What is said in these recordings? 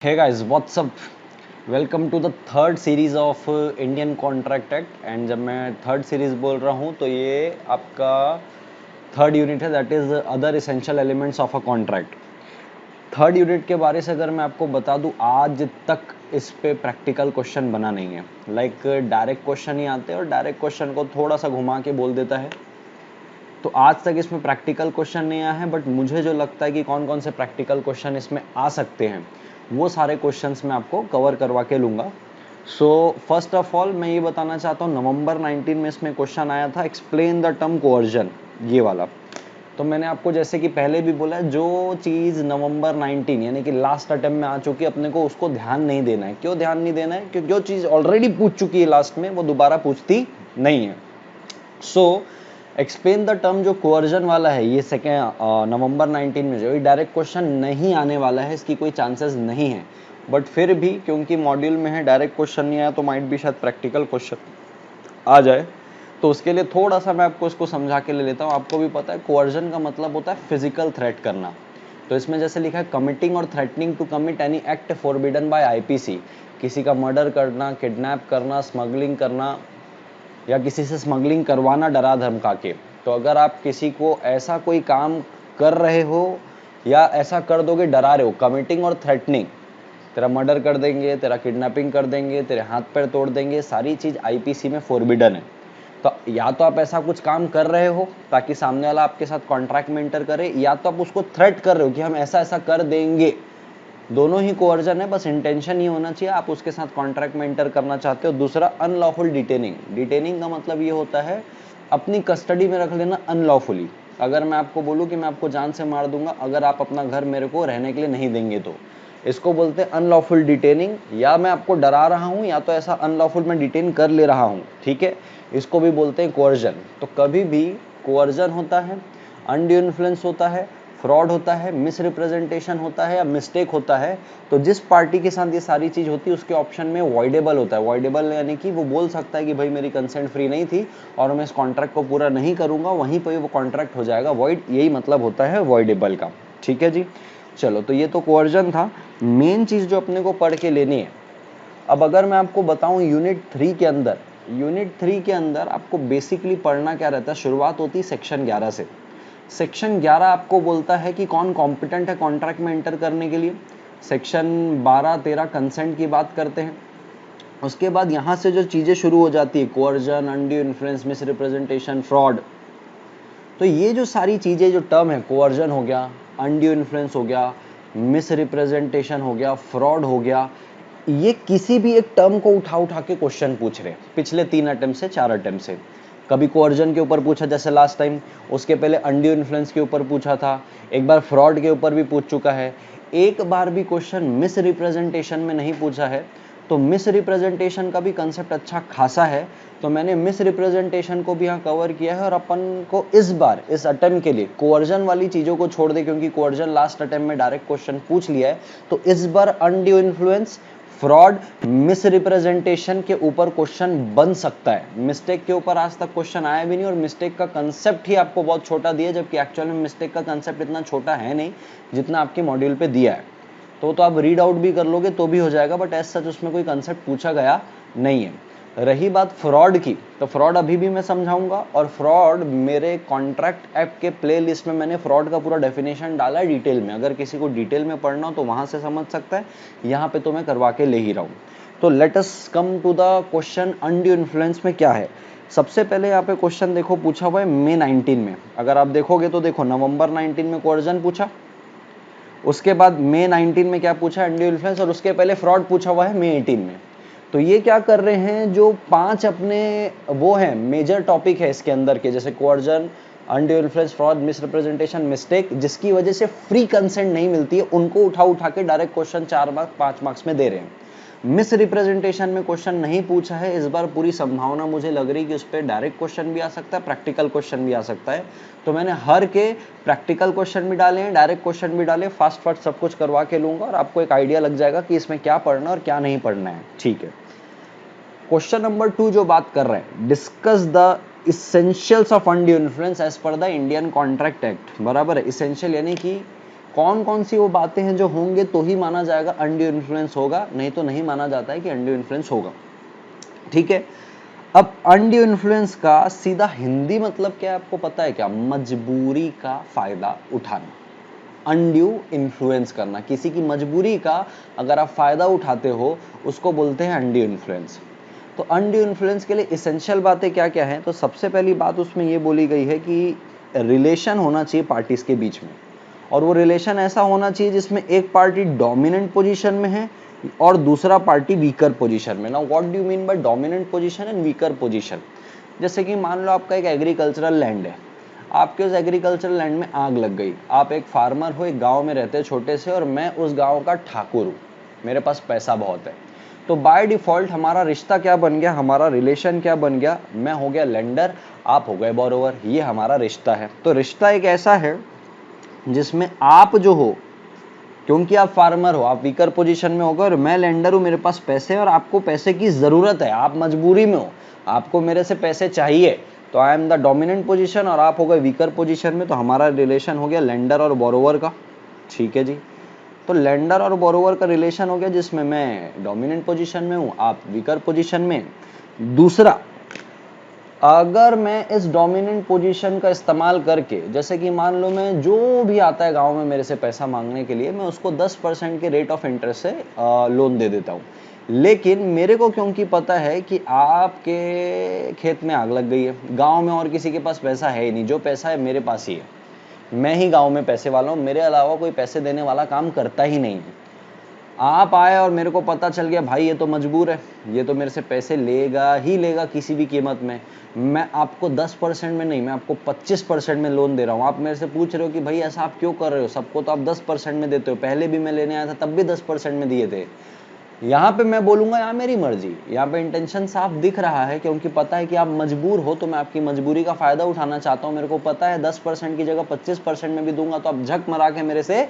Hey guys, what's up? Welcome to the third series of Indian contract act. And जब मैं third series बोल रहा हूँ तो ये आपका थर्ड यूनिट है, that is other essential elements of a contract. Third unit के बारे से अगर मैं आपको बता दूँ, आज तक इस पे प्रैक्टिकल क्वेश्चन बना नहीं है। लाइक डायरेक्ट क्वेश्चन ही आते हैं और डायरेक्ट क्वेश्चन को थोड़ा सा घुमा के बोल देता है। तो आज तक इसमें प्रैक्टिकल क्वेश्चन नहीं आया है, बट मुझे जो लगता है कि कौन कौन से प्रैक्टिकल क्वेश्चन इसमें आ सकते हैं वो सारे क्वेश्चंस मैं आपको कवर करवा के लूँगा। सो फर्स्ट ऑफ ऑल मैं ये बताना चाहता हूँ, नवंबर 19 में इसमें क्वेश्चन आया था, एक्सप्लेन द टर्म कोअर्जन, ये वाला। तो मैंने आपको जैसे कि पहले भी बोला है, जो चीज़ नवंबर 19 यानी कि लास्ट अटेम्प्ट में आ चुकी है, अपने को उसको ध्यान नहीं देना है। क्यों ध्यान नहीं देना है? क्योंकि जो चीज़ ऑलरेडी पूछ चुकी है लास्ट में, वो दोबारा पूछती नहीं है। सो एक्सप्लेन द टर्म जो कोअर्जन वाला है, ये सेकेंड नवंबर 19 में जो डायरेक्ट क्वेश्चन नहीं आने वाला है, इसकी कोई चांसेस नहीं है। बट फिर भी क्योंकि मॉड्यूल में है, डायरेक्ट क्वेश्चन नहीं आया तो माइट भी शायद प्रैक्टिकल क्वेश्चन आ जाए। तो उसके लिए थोड़ा सा मैं आपको इसको समझा के ले लेता हूँ। आपको भी पता है कोअर्जन का मतलब होता है फिजिकल थ्रेट करना। तो इसमें जैसे लिखा है, कमिटिंग और threatening to commit any act forbidden by IPC. किसी का मर्डर करना, किडनैप करना, स्मगलिंग करना या किसी से स्मगलिंग करवाना डरा धमका के। तो अगर आप किसी को ऐसा कोई काम कर रहे हो या ऐसा कर दोगे, डरा रहे हो, कमिटिंग और थ्रेटनिंग, तेरा मर्डर कर देंगे, तेरा किडनैपिंग कर देंगे, तेरे हाथ पैर तोड़ देंगे, सारी चीज़ आईपीसी में फॉरबिडन है। तो या तो आप ऐसा कुछ काम कर रहे हो ताकि सामने वाला आपके साथ कॉन्ट्रैक्ट में एंटर करे, या तो आप उसको थ्रेट कर रहे हो कि हम ऐसा ऐसा कर देंगे। दोनों ही कोअर्जन है, बस इंटेंशन ये होना चाहिए आप उसके साथ कॉन्ट्रैक्ट में एंटर करना चाहते हो। दूसरा, अनलॉफुल डिटेनिंग। डिटेनिंग का मतलब ये होता है अपनी कस्टडी में रख लेना अनलॉफुली। अगर मैं आपको बोलूँ कि मैं आपको जान से मार दूंगा अगर आप अपना घर मेरे को रहने के लिए नहीं देंगे, तो इसको बोलते हैं अनलॉफुल डिटेनिंग। या मैं आपको डरा रहा हूँ, या तो ऐसा अनलॉफुल मैं डिटेन कर ले रहा हूँ, ठीक है, इसको भी बोलते हैं कोअर्जन। तो कभी भी कोअर्जन होता है, अनड्यू इन्फ्लुएंस होता है, फ्रॉड होता है, मिस रिप्रेजेंटेशन होता है या मिस्टेक होता है, तो जिस पार्टी के साथ ये सारी चीज होती है उसके ऑप्शन में वॉइडेबल होता है। वॉइडेबल यानी कि वो बोल सकता है कि भाई मेरी कंसेंट फ्री नहीं थी और मैं इस कॉन्ट्रैक्ट को पूरा नहीं करूंगा, वहीं पर वो कॉन्ट्रैक्ट हो जाएगा वॉइड। यही मतलब होता है वॉइडेबल का। ठीक है जी, चलो, तो ये तो कोअर्जन था। मेन चीज जो अपने को पढ़ के लेनी है, अब अगर मैं आपको बताऊं यूनिट 3 के अंदर आपको बेसिकली पढ़ना क्या रहता है। शुरुआत होती है सेक्शन 11 से। सेक्शन 11 आपको बोलता है कि कौन कॉम्पिटेंट है कॉन्ट्रैक्ट में एंटर करने के लिए। सेक्शन 12-13 कंसेंट की बात करते हैं। उसके बाद यहाँ से जो चीज़ें शुरू हो जाती है, coercion, undue influence, miss representation, fraud, तो ये जो सारी चीज़ें जो टर्म है, कोअर्जन हो गया, अनड्यू इन्फ्लुएंस हो गया, मिस रिप्रेजेंटेशन हो गया, फ्रॉड हो गया, ये किसी भी एक टर्म को उठा उठा के क्वेश्चन पूछ रहे पिछले 3 अटेम्प्ट से 4 अटेम्प्ट से। कभी कोअर्जन के ऊपर पूछा जैसे लास्ट टाइम, उसके पहले अनड्यू इन्फ्लुएंस के ऊपर पूछा था, एक बार फ्रॉड के ऊपर भी पूछ चुका है, एक बार भी क्वेश्चन मिस रिप्रेजेंटेशन में नहीं पूछा है। तो मिस रिप्रेजेंटेशन का भी कंसेप्ट अच्छा खासा है, तो मैंने मिस रिप्रेजेंटेशन को भी यहाँ कवर किया है। और अपन को इस बार इस अटेम्प्ट के लिए कोअर्जन वाली चीज़ों को छोड़ दे, क्योंकि कोअर्जन लास्ट अटेम्प्ट में डायरेक्ट क्वेश्चन पूछ लिया है। तो इस बार undue influence, fraud, mis representation के ऊपर क्वेश्चन बन सकता है। मिस्टेक के ऊपर आज तक क्वेश्चन आया भी नहीं, और मिस्टेक का कंसेप्ट ही आपको बहुत छोटा दिया, जबकि एक्चुअल में मिस्टेक का कंसेप्ट इतना छोटा है नहीं जितना आपके मॉड्यूल पे दिया है। तो आप रीड आउट भी कर लोगे तो भी हो जाएगा, बट एज सच उसमें कोई कंसेप्ट पूछा गया नहीं है। रही बात फ्रॉड की, तो फ्रॉड अभी भी मैं समझाऊंगा, और फ्रॉड मेरे कॉन्ट्रैक्ट ऐप के प्लेलिस्ट में मैंने फ्रॉड का पूरा डेफिनेशन डाला है डिटेल में। अगर किसी को डिटेल में पढ़ना हो तो वहां से समझ सकता है, यहाँ पे तो मैं करवा के ले ही रहा हूँ। तो let us come to the question undue influence में क्या है। सबसे पहले यहाँ पे क्वेश्चन देखो, पूछा हुआ है मई 19 में। अगर आप देखोगे तो देखो, नवंबर 19 में कोअर्जन पूछा, उसके बाद मई 19 में क्या पूछा, अनड्यू इन्फ्लुएंस, और उसके पहले फ्रॉड पूछा हुआ है मई 18 में। तो ये क्या कर रहे हैं, जो 5 अपने वो हैं मेजर टॉपिक है इसके अंदर के, जैसे coercion, undue influence, fraud, mis representation, mistake, जिसकी वजह से फ्री कंसेंट नहीं मिलती है, उनको उठा उठा के डायरेक्ट क्वेश्चन 4 मार्क्स 5 मार्क्स में दे रहे हैं। मिस रिप्रेजेंटेशन में क्वेश्चन नहीं पूछा है इस बार, पूरी संभावना मुझे लग रही कि उस पर डायरेक्ट क्वेश्चन भी आ सकता है, प्रैक्टिकल क्वेश्चन भी आ सकता है। तो मैंने हर के प्रैक्टिकल क्वेश्चन भी डाले हैं, डायरेक्ट क्वेश्चन भी डाले, फास्ट फास्ट सब कुछ करवा के लूंगा, और आपको एक आइडिया लग जाएगा कि इसमें क्या पढ़ना और क्या नहीं पढ़ना है। ठीक है, क्वेश्चन नंबर 2 जो बात कर रहे हैं, discuss the essentials of undue influence as per the Indian contract act. बराबर है, इसेंशियल यानी कि कौन कौन सी वो बातें हैं जो होंगे तो ही माना जाएगा अनड्यू इन्फ्लुएंस होगा, नहीं तो नहीं माना जाता है कि अनड्यू इन्फ्लुएंस होगा। ठीक है, अब अनड्यू इन्फ्लुएंस का सीधा हिंदी मतलब क्या है आपको पता है क्या? मजबूरी का फायदा उठाना। अनड्यू इन्फ्लुएंस करना, किसी की मजबूरी का अगर आप फायदा उठाते हो उसको बोलते हैं अनड्यू इन्फ्लुएंस। तो अनड्यू इन्फ्लुएंस के लिए इसेंशियल बातें क्या क्या हैं? तो सबसे पहली बात उसमें ये बोली गई है कि रिलेशन होना चाहिए पार्टीज के बीच में, और वो रिलेशन ऐसा होना चाहिए जिसमें एक पार्टी डोमिनेंट पोजीशन में है और दूसरा पार्टी वीकर पोजीशन में। Now what do you mean by dominant position and weaker position? जैसे कि मान लो आपका एक एग्रीकल्चरल लैंड है, आपके उस एग्रीकल्चरल लैंड में आग लग गई, आप एक फार्मर हो, एक गांव में रहते छोटे से, और मैं उस गांव का ठाकुर हूँ, मेरे पास पैसा बहुत है, तो बाय डिफॉल्ट हमारा रिश्ता क्या बन गया, हमारा रिलेशन क्या बन गया? मैं हो गया लेंडर, आप हो गए बोरोवर, ये हमारा रिश्ता है। तो रिश्ता एक ऐसा है जिसमें आप जो हो, क्योंकि आप फार्मर हो, आप वीकर पोजीशन में होगे, और मैं लेंडर हूं, मेरे पास पैसे है और आपको पैसे की जरूरत है, आप मजबूरी में हो, आपको मेरे से पैसे चाहिए, तो I am the dominant position और आप हो गए वीकर पोजीशन में, तो हमारा रिलेशन हो गया लेंडर और बोरोवर का। ठीक है जी, तो लेंडर और बोरोवर का रिलेशन हो गया जिसमें मैं डोमिनेंट पोजीशन में हूं, आप वीकर पोजीशन में। दूसरा, अगर मैं इस डोमिनेंट पोजीशन का इस्तेमाल करके, जैसे कि मान लो मैं जो भी आता है गांव में मेरे से पैसा मांगने के लिए, मैं उसको 10% के रेट ऑफ इंटरेस्ट से लोन दे देता हूँ, लेकिन मेरे को क्योंकि पता है कि आपके खेत में आग लग गई है, गांव में और किसी के पास पैसा है ही नहीं, जो पैसा है मेरे पास ही है, मैं ही गांव में पैसे वाला हूँ, मेरे अलावा कोई पैसे देने वाला काम करता ही नहीं है। आप आए और मेरे को पता चल गया भाई ये तो मजबूर है, ये तो मेरे से पैसे लेगा ही लेगा किसी भी कीमत में, मैं आपको 10% में नहीं, मैं आपको 25% में लोन दे रहा हूँ। आप मेरे से पूछ रहे हो कि भाई ऐसा आप क्यों कर रहे हो, सबको तो आप 10% में देते हो, पहले भी मैं लेने आया था तब भी 10% में दिए थे। यहाँ पे मैं बोलूंगा यहाँ मेरी मर्जी, यहाँ पे इंटेंशन साफ दिख रहा है, क्योंकि पता है कि आप मजबूर हो, तो मैं आपकी मजबूरी का फायदा उठाना चाहता हूँ। मेरे को पता है 10% की जगह 25% में भी दूंगा तो आप झक मरा के मेरे से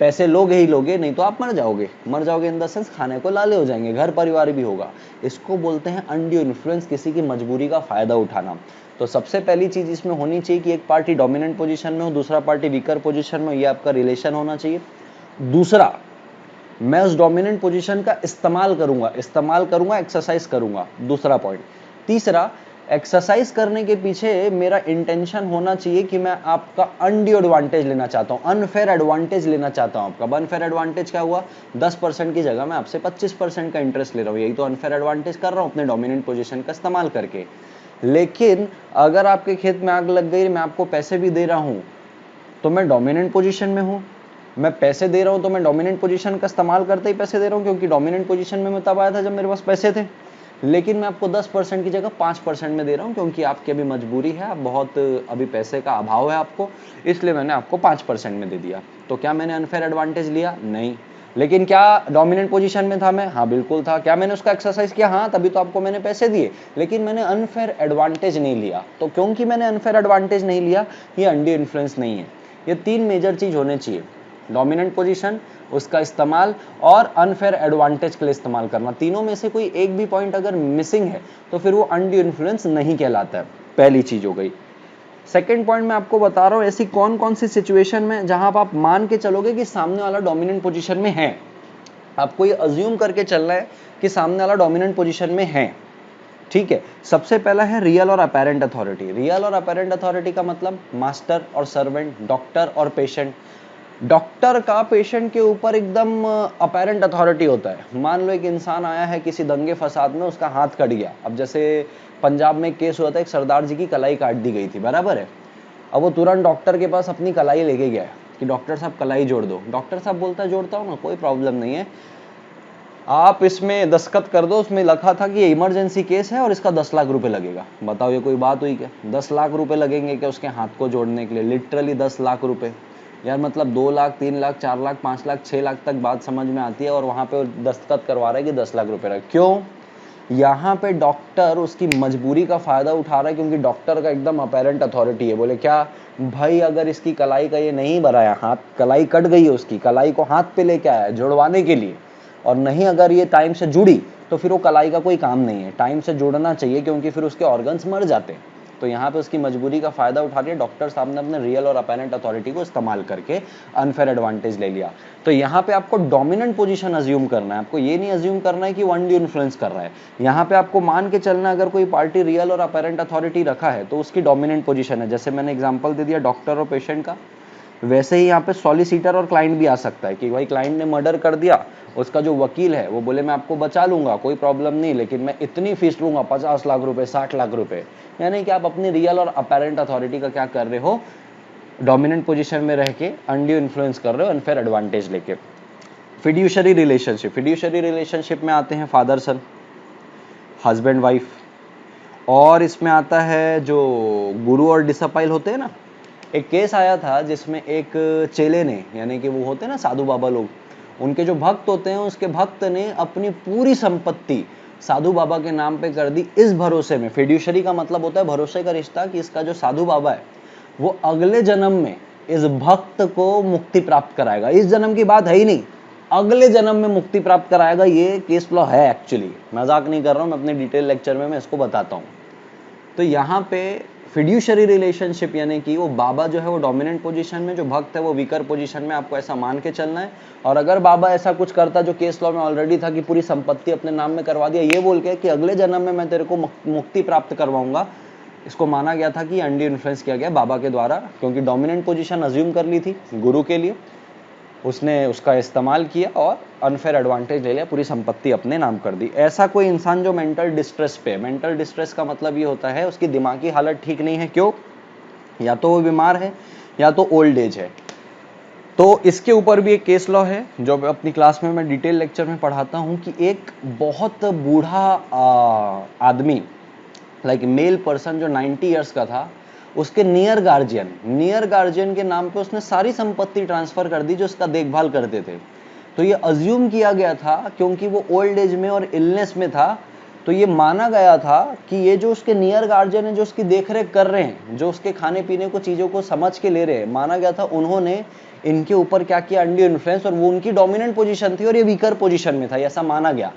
पैसे लोगे ही लोगे, नहीं तो आप मर जाओगे, मर जाओगे इन द सेंस खाने को लाले हो जाएंगे, घर परिवार भी होगा। इसको बोलते हैं अनड्यू इन्फ्लुएंस, किसी की मजबूरी का फायदा उठाना। तो सबसे पहली चीज इसमें होनी चाहिए कि एक पार्टी डोमिनेंट पोजीशन में हो, दूसरा पार्टी वीकर पोजीशन में हो, ये आपका रिलेशन होना चाहिए। दूसरा, मैं उस डोमिनेंट पोजीशन का इस्तेमाल करूंगा एक्सरसाइज करूंगा, दूसरा पॉइंट। तीसरा, एक्सरसाइज करने के पीछे मेरा इंटेंशन होना चाहिए कि मैं आपका अनड्यू एडवांटेज लेना चाहता हूं, अनफेयर एडवांटेज लेना चाहता हूं आपका। अनफेयर एडवांटेज क्या हुआ? 10% की जगह मैं आपसे 25% का इंटरेस्ट ले रहा हूं, यही तो अनफेयर एडवांटेज कर रहा हूं अपने डोमिनेंट पोजीशन का इस्तेमाल करके। लेकिन अगर आपके खेत में आग लग गई, मैं आपको पैसे भी दे रहा हूं, तो मैं डोमिनेंट पोजीशन में हूं, मैं पैसे दे रहा हूं, तो मैं डोमिनेंट पोजीशन का इस्तेमाल करते ही पैसे दे रहा हूं, क्योंकि डोमिनेंट पोजीशन में मैं तब आया था जब मेरे पास पैसे थे। लेकिन मैं आपको 10% की जगह 5% में दे रहा हूं, क्योंकि आपकी अभी मजबूरी है, आप बहुत अभी पैसे का अभाव है आपको, इसलिए मैंने आपको 5% में दे दिया। तो क्या मैंने अनफेयर एडवांटेज लिया? नहीं। लेकिन क्या डोमिनेंट पोजीशन में था मैं? हाँ बिल्कुल था। क्या मैंने उसका एक्सरसाइज किया? हाँ, तभी तो आपको मैंने पैसे दिए। लेकिन मैंने अनफेयर एडवांटेज नहीं लिया, तो क्योंकि मैंने अनफेयर एडवांटेज नहीं लिया, ये अनड्यू इन्फ्लुएंस नहीं है। ये तीन मेजर चीज होने चाहिए, डोमिनेंट पोजीशन, उसका इस्तेमाल, और अनफेयर एडवांटेज के लिए इस्तेमाल करना। तीनों में से कोई एक भी पॉइंट अगर मिसिंग है तो फिर वो अनड्यू इन्फ्लुएंस नहीं कहलाता है। पहली चीज हो गई। सेकंड पॉइंट मैं आपको बता रहा हूं, ऐसी कौन कौन सी सिचुएशन में जहां आप मान के चलोगे कि सामने वाला डोमिनेंट पोजीशन में है, आपको ये अज्यूम करके चलना है कि सामने वाला डोमिनेंट पोजीशन में है। ठीक है, सबसे पहला है रियल और अपेरेंट अथॉरिटी। रियल और अपेरेंट अथॉरिटी का मतलब मास्टर और सर्वेंट, डॉक्टर और पेशेंट। डॉक्टर का पेशेंट के ऊपर एकदम अपेरेंट अथॉरिटी होता है। मान लो एक इंसान आया है किसी दंगे फसाद में, उसका हाथ कट गया। अब जैसे पंजाब में एक केस हुआ था, एक सरदार जी की कलाई काट दी गई थी, बराबर है। अब वो तुरंत डॉक्टर के पास अपनी कलाई लेके गया कि डॉक्टर साहब कलाई जोड़ दो। डॉक्टर साहब बोलता है जोड़ता हूँ ना, कोई प्रॉब्लम नहीं है, आप इसमें दस्तखत कर दो, उसमें लिखा था कि ये इमरजेंसी केस है और इसका 10 लाख रुपए लगेगा। बताओ ये कोई बात हुई क्या? 10 लाख रुपए लगेंगे क्या उसके हाथ को जोड़ने के लिए? लिटरली 10 लाख रुपए यार, मतलब 2 लाख 3 लाख 4 लाख 5 लाख 6 लाख तक बात समझ में आती है, और वहां पे दस्तखत करवा रहा है कि 10 लाख रुपए लगे। क्यों? यहाँ पे डॉक्टर उसकी मजबूरी का फायदा उठा रहा है, क्योंकि डॉक्टर का एकदम अपेरेंट अथॉरिटी है। बोले क्या भाई, अगर इसकी कलाई का ये नहीं भराया, हाथ कलाई कट गई है, उसकी कलाई को हाथ पे लेके आया है जुड़वाने के लिए, और नहीं अगर ये टाइम से जुड़ी, तो फिर वो कलाई का कोई काम नहीं है। टाइम से जुड़ना चाहिए, क्योंकि फिर उसके ऑर्गन्स मर जाते हैं। तो यहाँ पे उसकी मजबूरी का फायदा उठा लिया डॉक्टर साहब ने, अपने रियल और अपेरेंट अथॉरिटी को इस्तेमाल करके अनफेयर एडवांटेज ले लिया। तो यहाँ पे आपको डोमिनेंट पोजीशन अज्यूम करना है, आपको ये नहीं अज्यूम करना है कि वो अनड्यू इन्फ्लुएंस कर रहा है। यहाँ पे आपको मान के चलना, अगर कोई पार्टी रियल और अपेरेंट अथॉरिटी रखा है तो उसकी डोमिनेंट पोजीशन है। जैसे मैंने एग्जांपल दे दिया डॉक्टर और पेशेंट का, वैसे ही यहाँ पे सॉलिसिटर और क्लाइंट भी आ सकता है कि भाई क्लाइंट ने मर्डर कर दिया, उसका जो वकील है वो बोले मैं आपको बचा लूंगा, कोई प्रॉब्लम नहीं, लेकिन मैं इतनी फीस लूंगा 50 लाख रुपए, 60 लाख रुपए। यानी कि आप अपनी रियल और अपेरेंट अथॉरिटी का क्या कर रहे हो, डोमिनेंट पोजीशन में रह के अनड्यू इन्फ्लुएंस कर रहे हो, अनफेयर एडवांटेज लेके। फिड्यूशरी रिलेशनशिप, फिड्यूशरी रिलेशनशिप में आते हैं फादर सन, हस्बैंड वाइफ, और इसमें आता है जो गुरु और डिसपाइल होते हैं ना। एक केस आया था जिसमें एक चेले ने, यानी कि वो होते हैं ना साधु बाबा लोग, उनके जो भक्त होते हैं, उसके भक्त ने अपनी पूरी संपत्ति साधु बाबा के नाम पे कर दी, इस भरोसे में, फिड्यूशरी का मतलब होता है भरोसे का रिश्ता, कि इसका जो साधु बाबा है वो अगले जन्म में इस भक्त को मुक्ति प्राप्त कराएगा। इस जन्म की बात है ही नहीं, अगले जन्म में मुक्ति प्राप्त कराएगा। ये केस लॉ है, एक्चुअली मजाक नहीं कर रहा हूं मैं, अपने डिटेल लेक्चर में मैं इसको बताता हूं। तो यहाँ पे फिड्यूशरी रिलेशनशिप यानी कि वो बाबा जो है वो डोमिनेंट पोजीशन में, जो भक्त है वो वीकर पोजीशन में, आपको ऐसा मान के चलना है। और अगर बाबा ऐसा कुछ करता जो केस लॉ में ऑलरेडी था कि पूरी संपत्ति अपने नाम में करवा दिया, ये बोल के कि अगले जन्म में मैं तेरे को मुक्ति प्राप्त करवाऊंगा, इसको माना गया था कि अनड्यू इन्फ्लुएंस किया गया बाबा के द्वारा, क्योंकि डोमिनेंट पोजीशन अज्यूम कर ली थी गुरु के लिए, उसने उसका इस्तेमाल किया और अनफेयर एडवांटेज ले लिया, पूरी संपत्ति अपने नाम कर दी। ऐसा कोई इंसान जो मेंटल डिस्ट्रेस पे, मेंटल डिस्ट्रेस का मतलब ये होता है उसकी दिमागी हालत ठीक नहीं है, क्यों, या तो वो बीमार है या तो ओल्ड एज है। तो इसके ऊपर भी एक केस लॉ है जो अपनी क्लास में मैं डिटेल लेक्चर में पढ़ाता हूँ, कि एक बहुत बूढ़ा आदमी, लाइक मेल पर्सन जो 90 ईयर्स का था, उसके नियर गार्जियन के नाम पे उसने सारी संपत्ति ट्रांसफर कर दी जो उसका देखभाल करते थे। तो ये अज्यूम किया गया था, क्योंकि वो ओल्ड एज में और इलनेस में था, तो ये माना गया था कि ये जो उसके नियर गार्जियन है, जो उसकी देखरेख कर रहे हैं, जो उसके खाने पीने को चीजों को समझ के ले रहे हैं, माना गया था उन्होंने इनके ऊपर क्या किया, अनड्यू इन्फ्लुएंस, और वो उनकी डोमिनेंट पोजीशन थी और ये वीकर पोजीशन में था, ऐसा माना गया।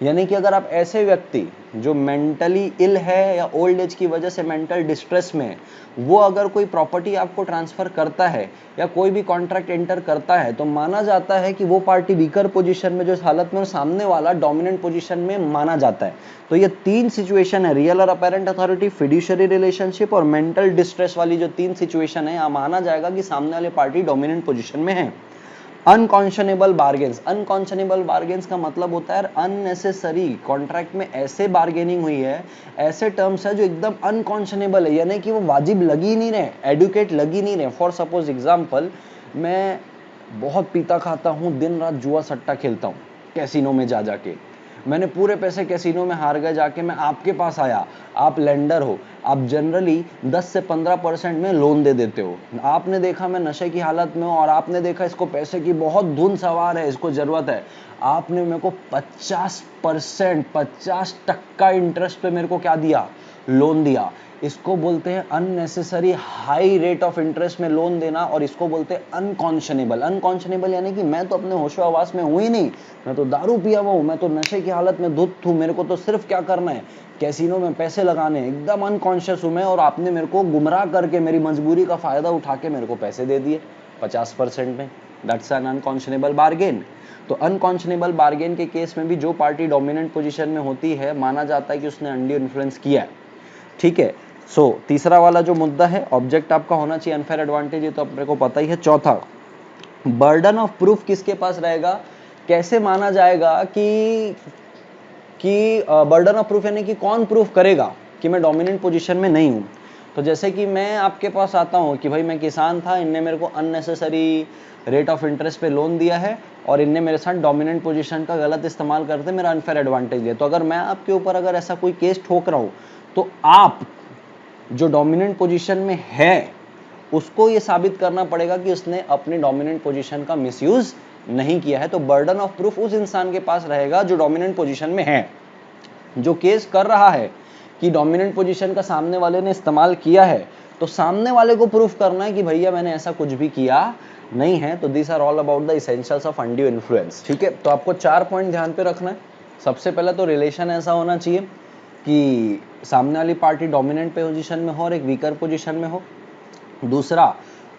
यानी कि अगर आप ऐसे व्यक्ति जो मेंटली इल है या ओल्ड एज की वजह से मेंटल डिस्ट्रेस में, वो अगर कोई प्रॉपर्टी आपको ट्रांसफर करता है या कोई भी कॉन्ट्रैक्ट एंटर करता है, तो माना जाता है कि वो पार्टी वीकर पोजीशन में जो इस हालत में, और सामने वाला डोमिनेंट पोजीशन में माना जाता है। तो ये तीन सिचुएशन है, रियल और अपेरेंट अथॉरिटी, फिड्यूशरी रिलेशनशिप और मेंटल डिस्ट्रेस वाली जो तीन सिचुएशन है, यहाँ माना जाएगा कि सामने वाली पार्टी डोमिनेंट पोजीशन में है। अनकॉन्शनेबल बार्गेन्स, अनकॉन्शनेबल बार्गेन्स का मतलब होता है अननेसेसरी, कॉन्ट्रैक्ट में ऐसे बार्गेनिंग हुई है, ऐसे टर्म्स है जो एकदम अनकॉन्शनेबल है, यानी कि वो वाजिब लगी नहीं रहे, एडुकेट लगी नहीं रहे। फॉर सपोज एग्जांपल, मैं बहुत पीता खाता हूँ, दिन रात जुआ सट्टा खेलता हूँ कैसीनो में जा जाके, मैंने पूरे पैसे कैसीनो में हार गए, जाके मैं आपके पास आया, आप लेंडर हो, आप जनरली 10 से 15% में लोन दे देते हो। आपने देखा मैं नशे की हालत में हूँ, और आपने देखा इसको पैसे की बहुत धुन सवार है, इसको जरूरत है, आपने मेरे को 50%, 50% इंटरेस्ट पे मेरे को क्या दिया, लोन दिया। इसको बोलते हैं unnecessary high rate of interest में लोन देना, और इसको बोलते हैं अनकॉन्शनेबल। अनकॉन्शनेबल यानी कि मैं तो अपने होशो हवास में हूं ही नहीं, मैं तो दारू पिया हुआ हूं, मैं तो नशे की हालत में धुत हूं, मेरे को तो सिर्फ क्या करना है, कैसीनो में पैसे लगाने, एकदम अनकॉन्शियस हूं मैं, और आपने मेरे को गुमराह करके मेरी मजबूरी का फायदा उठा के मेरे को पैसे दे दिए 50% में। That's an unconscionable bargain. तो अनकॉन्शनेबल बार्गेन के केस में भी जो पार्टी डोमिनेंट पोजीशन में होती है, माना जाता है कि उसने अनड्यू इन्फ्लुएंस किया है। ठीक है, सो तीसरा वाला जो मुद्दा है, ऑब्जेक्ट आपका होना चाहिए अनफेयर एडवांटेज, ये तो अपने को पता ही है। चौथा, बर्डन ऑफ प्रूफ किसके पास रहेगा, कैसे माना जाएगा कि बर्डन ऑफ प्रूफ यानी कि कौन प्रूफ करेगा कि मैं डोमिनेंट पोजीशन में नहीं हूं। तो जैसे कि मैं आपके पास आता हूं कि भाई मैं किसान था, इनने मेरे को अननेसेसरी रेट ऑफ इंटरेस्ट पे लोन दिया है, और इनने मेरे साथ डोमिनेंट पोजीशन का गलत इस्तेमाल करते मेरा अनफेयर एडवांटेज दिया। तो अगर मैं आपके ऊपर अगर ऐसा कोई केस ठोक रहा हूं, तो आप जो डोमिनेंट पोजीशन में है उसको ये साबित करना पड़ेगा कि उसने अपनी डोमिनेंट पोजीशन का मिसयूज नहीं किया है। तो बर्डन ऑफ प्रूफ उस इंसान के पास रहेगा जो डोमिनेंट पोजीशन में है, जो केस कर रहा है कि डोमिनेंट पोजीशन का सामने वाले ने इस्तेमाल किया है, तो सामने वाले को प्रूफ करना है कि भैया मैंने ऐसा कुछ भी किया नहीं है। तो this are all about the essentials of undue influence. ठीक है, तो आपको 4 पॉइंट ध्यान पे रखना है। सबसे पहले तो रिलेशन ऐसा होना चाहिए कि सामने वाली पार्टी डोमिनेंट पोजीशन में हो और एक वीकर पोजीशन में हो। दूसरा,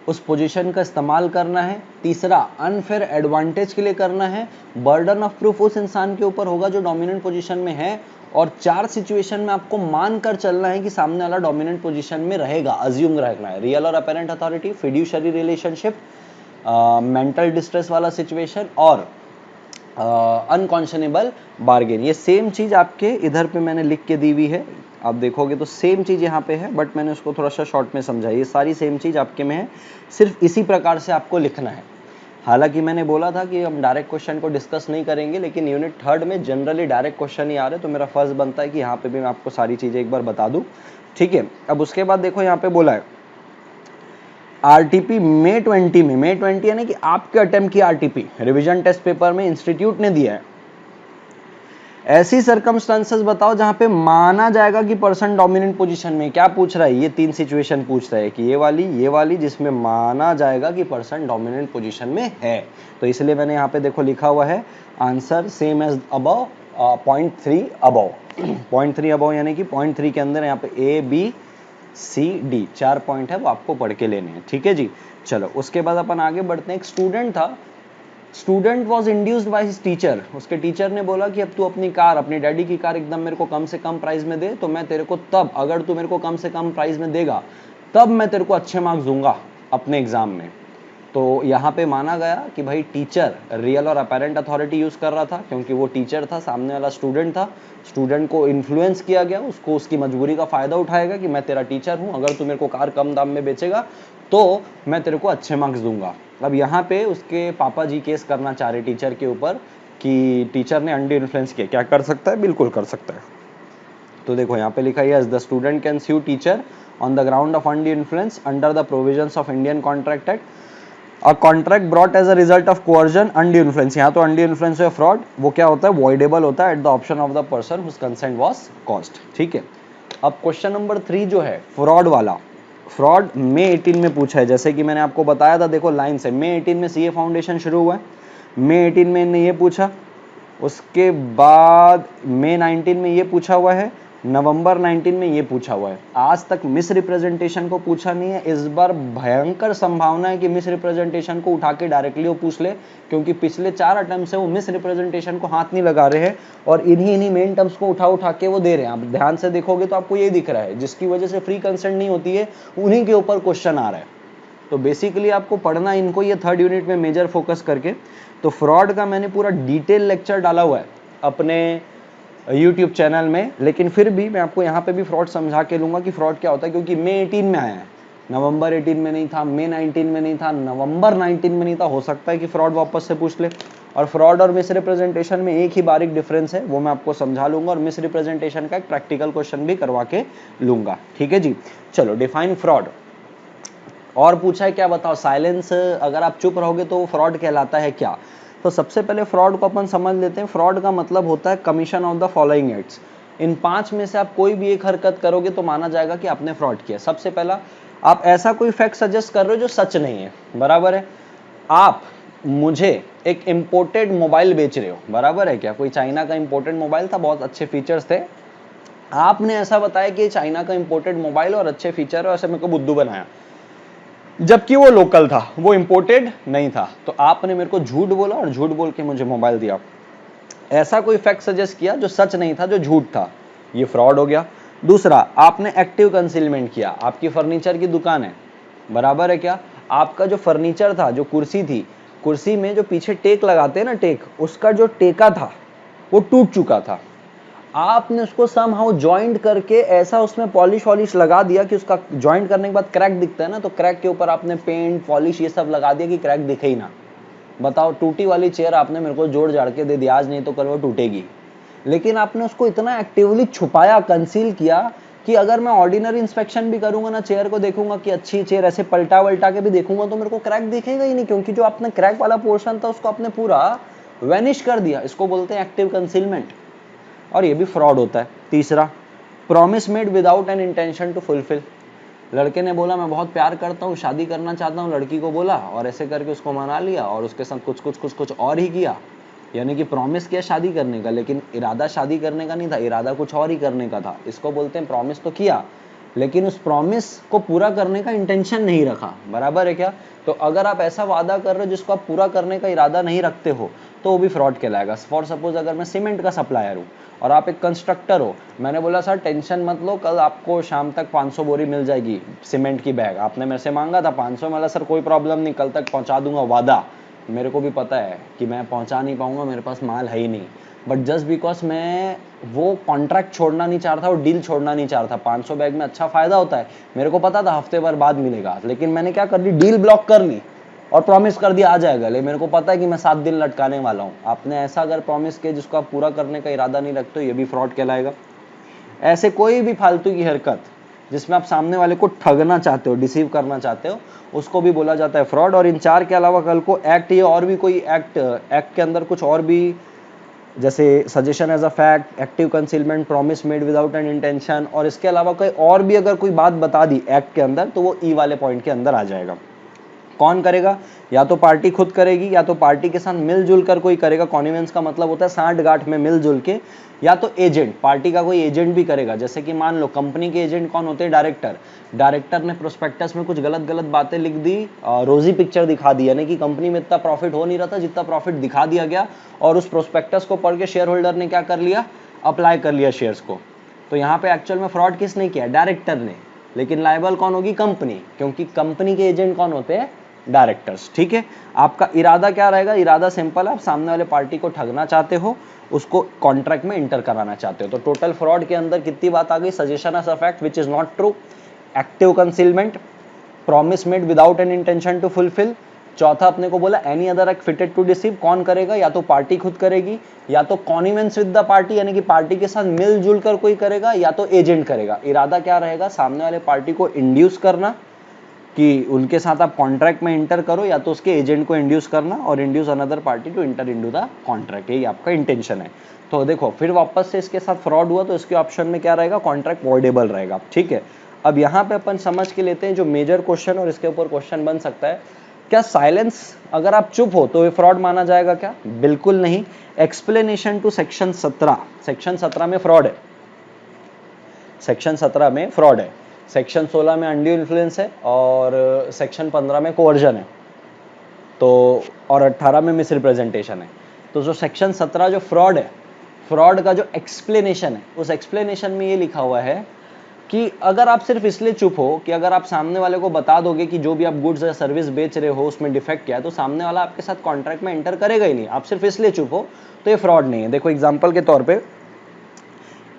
उस पोजीशन का इस्तेमाल करना है। तीसरा, अनफेयर एडवांटेज के लिए करना है। बर्डन ऑफ प्रूफ उस इंसान के ऊपर होगा जो डोमिनेंट पोजीशन में है। और 4 सिचुएशन में आपको मानकर चलना है कि सामने वाला डोमिनेंट पोजीशन में रहेगा, अज्यूम रखना है। रियल और apparent authority, fiduciary relationship, mental distress वाला सिचुएशन और अनकॉन्शनेबल बार्गेन। ये सेम चीज आपके इधर पे मैंने लिख के दी हुई है, आप देखोगे तो सेम चीज यहाँ पे है, बट मैंने उसको थोड़ा सा शॉर्ट में समझाई। ये सारी सेम चीज आपके में है, सिर्फ इसी प्रकार से आपको लिखना है। हालांकि मैंने बोला था कि हम डायरेक्ट क्वेश्चन को डिस्कस नहीं करेंगे, लेकिन यूनिट 3 में जनरली डायरेक्ट क्वेश्चन ही आ रहे, तो मेरा फर्ज बनता है कि यहाँ पे भी मैं आपको सारी चीजें एक बार बता दूं। ठीक है, अब उसके बाद देखो यहाँ पे बोला है आरटीपी May 20 में, May 20 यानी कि आपके अटेम्प्ट की आरटीपी रिवीजन टेस्ट पेपर में इंस्टीट्यूट ने दिया है। ऐसी सर्कमस्टांसेस बताओ जहां पे माना जाएगा कि पर्सन डोमिनेंट पोजीशन में। क्या पूछ रहा है, ये 3 सिचुएशन पूछ रहा है कि ये वाली जिसमें माना जाएगा कि पर्सन डोमिनेंट पोजीशन में है। तो इसलिए मैंने यहाँ पे देखो लिखा हुआ है answer same as above, 0.3 above. 0.3 above यानी कि 0.3 के अंदर यहाँ पे A B C D 4 point है, वो आपको पढ़ के लेने हैं। ठीक है जी, चलो उसके बाद अपन आगे बढ़ते हैं। एक स्टूडेंट था, student was induced by his teacher. उसके टीचर ने बोला कि अब तू अपनी कार, अपनी डैडी की कार एकदम मेरे को कम से कम प्राइस में दे, तो मैं तेरे को तब, अगर तू मेरे को कम से कम प्राइस में देगा तब मैं तेरे को अच्छे मार्क्स दूंगा अपने एग्जाम में। तो यहाँ पे माना गया कि भाई टीचर रियल और अपेरेंट अथॉरिटी यूज कर रहा था, क्योंकि वो टीचर था, सामने वाला स्टूडेंट था। स्टूडेंट को इन्फ्लुएंस किया गया, उसको उसकी मजबूरी का फायदा उठाएगा कि मैं तेरा टीचर हूं, अगर तू मेरे को कार कम दाम में बेचेगा तो मैं तेरे को अच्छे मार्क्स दूंगा। अब यहाँ पे उसके पापा जी केस करना चाह रहे टीचर के ऊपर कि टीचर ने अंडर इन्फ्लुएंस किया। क्या कर सकता है, बिल्कुल कर सकता है। तो देखो यहाँ पे लिखा है the student can sue teacher on the ground of under influence under the provisions of Indian contract act. A contract brought as a result of coercion, under influence, यहाँ तो अंडर इन्फ्लुएंस है फ्रॉड, वो क्या होता है, voidable होता है at the option of the person whose consent was caused. ठीक है, अब क्वेश्चन नंबर 3 जो है फ्रॉड वाला, फ्रॉड May 18 में पूछा है। जैसे कि मैंने आपको बताया था, देखो लाइन से May 18 में सीए फाउंडेशन शुरू हुआ है, May 18 में इन्हें ये पूछा, उसके बाद May 19 में ये पूछा हुआ है, नवंबर 19 में ये पूछा हुआ है। आज तक मिस रिप्रेजेंटेशन को पूछा नहीं है। इस बार भयंकर संभावना है कि मिस रिप्रेजेंटेशन को उठा के डायरेक्टली वो पूछ ले, क्योंकि पिछले 4 अटेम्प्ट से वो मिस रिप्रेजेंटेशन को हाथ नहीं लगा रहे हैं और इन्हीं मेन टर्म्स को उठा के वो दे रहे हैं। आप ध्यान से देखोगे तो आपको ये दिख रहा है, जिसकी वजह से फ्री कंसेंट नहीं होती है उन्हीं के ऊपर क्वेश्चन आ रहा है। तो बेसिकली आपको पढ़ना इनको, ये 3rd यूनिट में मेजर फोकस करके। तो फ्रॉड का मैंने पूरा डिटेल लेक्चर डाला हुआ है अपने यूट्यूब चैनल में, लेकिन फिर भी मैं आपको यहाँ पे भी फ्रॉड समझा के लूंगा कि फ्रॉड क्या होता है, क्योंकि May 18 में आया है, नवंबर 18 में नहीं था, May 19 में नहीं था, नवंबर 19 में नहीं था। हो सकता है कि फ्रॉड वापस से पूछ ले। और फ्रॉड और मिस रिप्रेजेंटेशन में एक ही बारीक डिफरेंस है, वो मैं आपको समझा लूंगा, और मिस रिप्रेजेंटेशन का एक प्रैक्टिकल क्वेश्चन भी करवा के लूंगा। ठीक है जी, चलो डिफाइन फ्रॉड। और पूछा है क्या, बताओ साइलेंस, अगर आप चुप रहोगे तो फ्रॉड कहलाता है क्या। तो सबसे पहले फ्रॉड को अपन समझ लेते हैं। फ्रॉड का मतलब होता है commission of the following acts. इन 5 में से आप कोई भी एक हरकत करोगे तो माना जाएगा कि आपने फ्रॉड किया। सबसे पहला, आप ऐसा कोई फैक्ट सजेस्ट कर रहे हो जो सच नहीं है, बराबर है। आप मुझे एक इंपोर्टेड मोबाइल बेच रहे हो, बराबर है क्या। कोई चाइना का इंपोर्टेड मोबाइल था, बहुत अच्छे फीचर्स थे, आपने ऐसा बताया कि चाइना का इंपोर्टेड मोबाइल और अच्छे फीचर, और ऐसे मेरे को बुद्धू बनाया, जबकि वो लोकल था, वो इंपोर्टेड नहीं था। तो आपने मेरे को झूठ बोला और झूठ बोल के मुझे मोबाइल दिया। ऐसा कोई फैक्ट सजेस्ट किया जो सच नहीं था, जो झूठ था, ये फ्रॉड हो गया। दूसरा, आपने एक्टिव कंसीलमेंट किया। आपकी फर्नीचर की दुकान है, बराबर है क्या, आपका जो फर्नीचर था, जो कुर्सी थी, कुर्सी में जो पीछे टेक लगाते हैं ना, टेक, उसका जो टेका था वो टूट चुका था। आपने उसको समहाउ जॉइंट करके ऐसा उसमें पॉलिश वॉलिश लगा दिया कि उसका जॉइंट करने के बाद क्रैक दिखता है ना, तो क्रैक के ऊपर आपने पेंट पॉलिश ये सब लगा दिया कि क्रैक दिखे ही ना। बताओ, टूटी वाली चेयर आपने मेरे को जोड़ जाड़ के दे दी, आज नहीं तो कल वो टूटेगी। लेकिन आपने उसको इतना एक्टिवली छुपाया, कंसील किया कि अगर मैं ऑर्डिनरी इंस्पेक्शन भी करूंगा ना, चेयर को देखूंगा कि अच्छी चेयर, ऐसे पलटा वल्टा के भी देखूंगा तो मेरे को क्रैक दिखेगा ही नहीं, क्योंकि जो आपने क्रैक वाला पोर्शन था उसको आपने पूरा वेनिश कर दिया। इसको बोलते हैं एक्टिव कंसीलमेंट, और ये भी फ्रॉड होता है। तीसरा, promise made without an intention to fulfil. लड़के ने बोला मैं बहुत प्यार करता हूँ, शादी करना चाहता हूँ, लड़की को बोला और ऐसे करके उसको मना लिया और उसके साथ कुछ और ही किया। यानी कि प्रॉमिस किया शादी करने का, लेकिन इरादा शादी करने का नहीं था, इरादा कुछ और ही करने का था। इसको बोलते हैं प्रॉमिस तो किया, लेकिन उस प्रॉमिस को पूरा करने का इंटेंशन नहीं रखा। बराबर है क्या? तो अगर आप ऐसा वादा कर रहे हो जिसको आप पूरा करने का इरादा नहीं रखते हो तो वो भी फ्रॉड कहलाएगा। फॉर सपोज अगर मैं सीमेंट का सप्लायर हूँ और आप एक कंस्ट्रक्टर हो, मैंने बोला सर टेंशन मत लो, कल आपको शाम तक 500 बोरी मिल जाएगी सीमेंट की बैग। आपने मेरे से मांगा था 500, बोला सर कोई प्रॉब्लम नहीं, कल तक पहुंचा दूंगा, वादा। मेरे को भी पता है कि मैं पहुंचा नहीं पाऊंगा, मेरे पास माल है ही नहीं, बट जस्ट बिकॉज मैं वो कॉन्ट्रैक्ट छोड़ना नहीं चाह रहा था, वो डील छोड़ना नहीं चाह रहा था। 500 बैग में अच्छा फायदा होता है, मेरे को पता था हफ्ते भर बाद मिलेगा, लेकिन मैंने क्या कर ली, डील ब्लॉक कर ली और प्रॉमिस कर दिया आ जाएगा, लेकिन मेरे को पता है कि मैं 7 दिन लटकाने वाला हूँ। आपने ऐसा अगर प्रॉमिस किया जिसको आप पूरा करने का इरादा नहीं रखते हो, ये भी फ्रॉड कहलाएगा। ऐसे कोई भी फालतू की हरकत जिसमें आप सामने वाले को ठगना चाहते हो, डिसीव करना चाहते हो, उसको भी बोला जाता है फ्रॉड। और इन 4 के अलावा कल को एक्ट या और भी कोई एक्ट के अंदर कुछ और भी, जैसे suggestion as a fact, active concealment, promise made without an intention, और इसके अलावा कोई और भी अगर कोई बात बता दी एक्ट के अंदर, तो वो ई वाले पॉइंट के अंदर आ जाएगा। कौन करेगा? या तो पार्टी खुद करेगी, या तो पार्टी के साथ मिलजुल कर कोई करेगा। कॉन्वेंस का मतलब होता है साठ गांठ में मिलजुल के, या तो एजेंट, पार्टी का कोई एजेंट भी करेगा। जैसे कि मान लो कंपनी के एजेंट कौन होते हैं? डायरेक्टर। डायरेक्टर ने प्रोस्पेक्टस में कुछ गलत गलत बातें लिख दी, रोजी पिक्चर दिखा दी, यानी कि कंपनी में इतना प्रॉफिट हो नहीं रहा था जितना प्रॉफिट दिखा दिया गया, और उस प्रोस्पेक्टस को पढ़ के शेयर होल्डर ने क्या कर लिया? अप्लाई कर लिया शेयर्स को। तो यहाँ पे एक्चुअल में फ्रॉड किसने किया? डायरेक्टर ने। लेकिन लायबल कौन होगी? कंपनी, क्योंकि कंपनी के एजेंट कौन होते हैं? डायरेक्टर्स। ठीक है, आपका इरादा क्या रहेगा? इरादा सिंपल है, आप सामने वाले पार्टी को ठगना चाहते हो, उसको कॉन्ट्रैक्ट में इंटर कराना चाहते हो। तो टोटल फ्रॉड के अंदर कितनी बात आ गई? Suggestion as a fact which is not true, active concealment, promise made without an intention to fulfil. चौथा अपने को बोला any other act fitted to deceive. कौन करेगा? या तो पार्टी खुद करेगी, या तो कॉन्निवेंस विद द पार्टी, यानी कि पार्टी के साथ मिलजुल कर कोई करेगा, या तो एजेंट करेगा। इरादा क्या रहेगा? सामने वाले पार्टी को इंड्यूस करना कि उनके साथ आप कॉन्ट्रैक्ट में इंटर करो, या तो उसके एजेंट को इंड्यूस करना और induce another party to enter into the contract. यही आपका इंटेंशन है। तो देखो फिर वापस से इसके साथ फ्रॉड हुआ, तो इसके ऑप्शन में क्या रहेगा? कॉन्ट्रैक्ट वॉइडेबल रहेगा। ठीक है, अब यहाँ पे अपन समझ के लेते हैं जो मेजर क्वेश्चन, और इसके ऊपर क्वेश्चन बन सकता है, क्या साइलेंस, अगर आप चुप हो तो ये फ्रॉड माना जाएगा क्या? बिल्कुल नहीं। एक्सप्लेनेशन टू सेक्शन 17, सेक्शन 17 में फ्रॉड है, सेक्शन 17 में फ्रॉड है। सेक्शन 16 में अनड्यू इन्फ्लुएंस है, और सेक्शन 15 में कोवर्जन है, तो और 18 में मिस रिप्रेजेंटेशन है। तो जो सेक्शन 17 जो फ्रॉड है, फ्रॉड का जो एक्सप्लेनेशन है, उस एक्सप्लेनेशन में ये लिखा हुआ है कि अगर आप सिर्फ इसलिए चुप हो कि अगर आप सामने वाले को बता दोगे कि जो भी आप गुड्स या सर्विस बेच रहे हो उसमें डिफेक्ट क्या है, तो सामने वाला आपके साथ कॉन्ट्रैक्ट में एंटर करेगा ही नहीं। आप सिर्फ इसलिए चुप हो, तो ये फ्रॉड नहीं है। देखो एग्जाम्पल के तौर पे,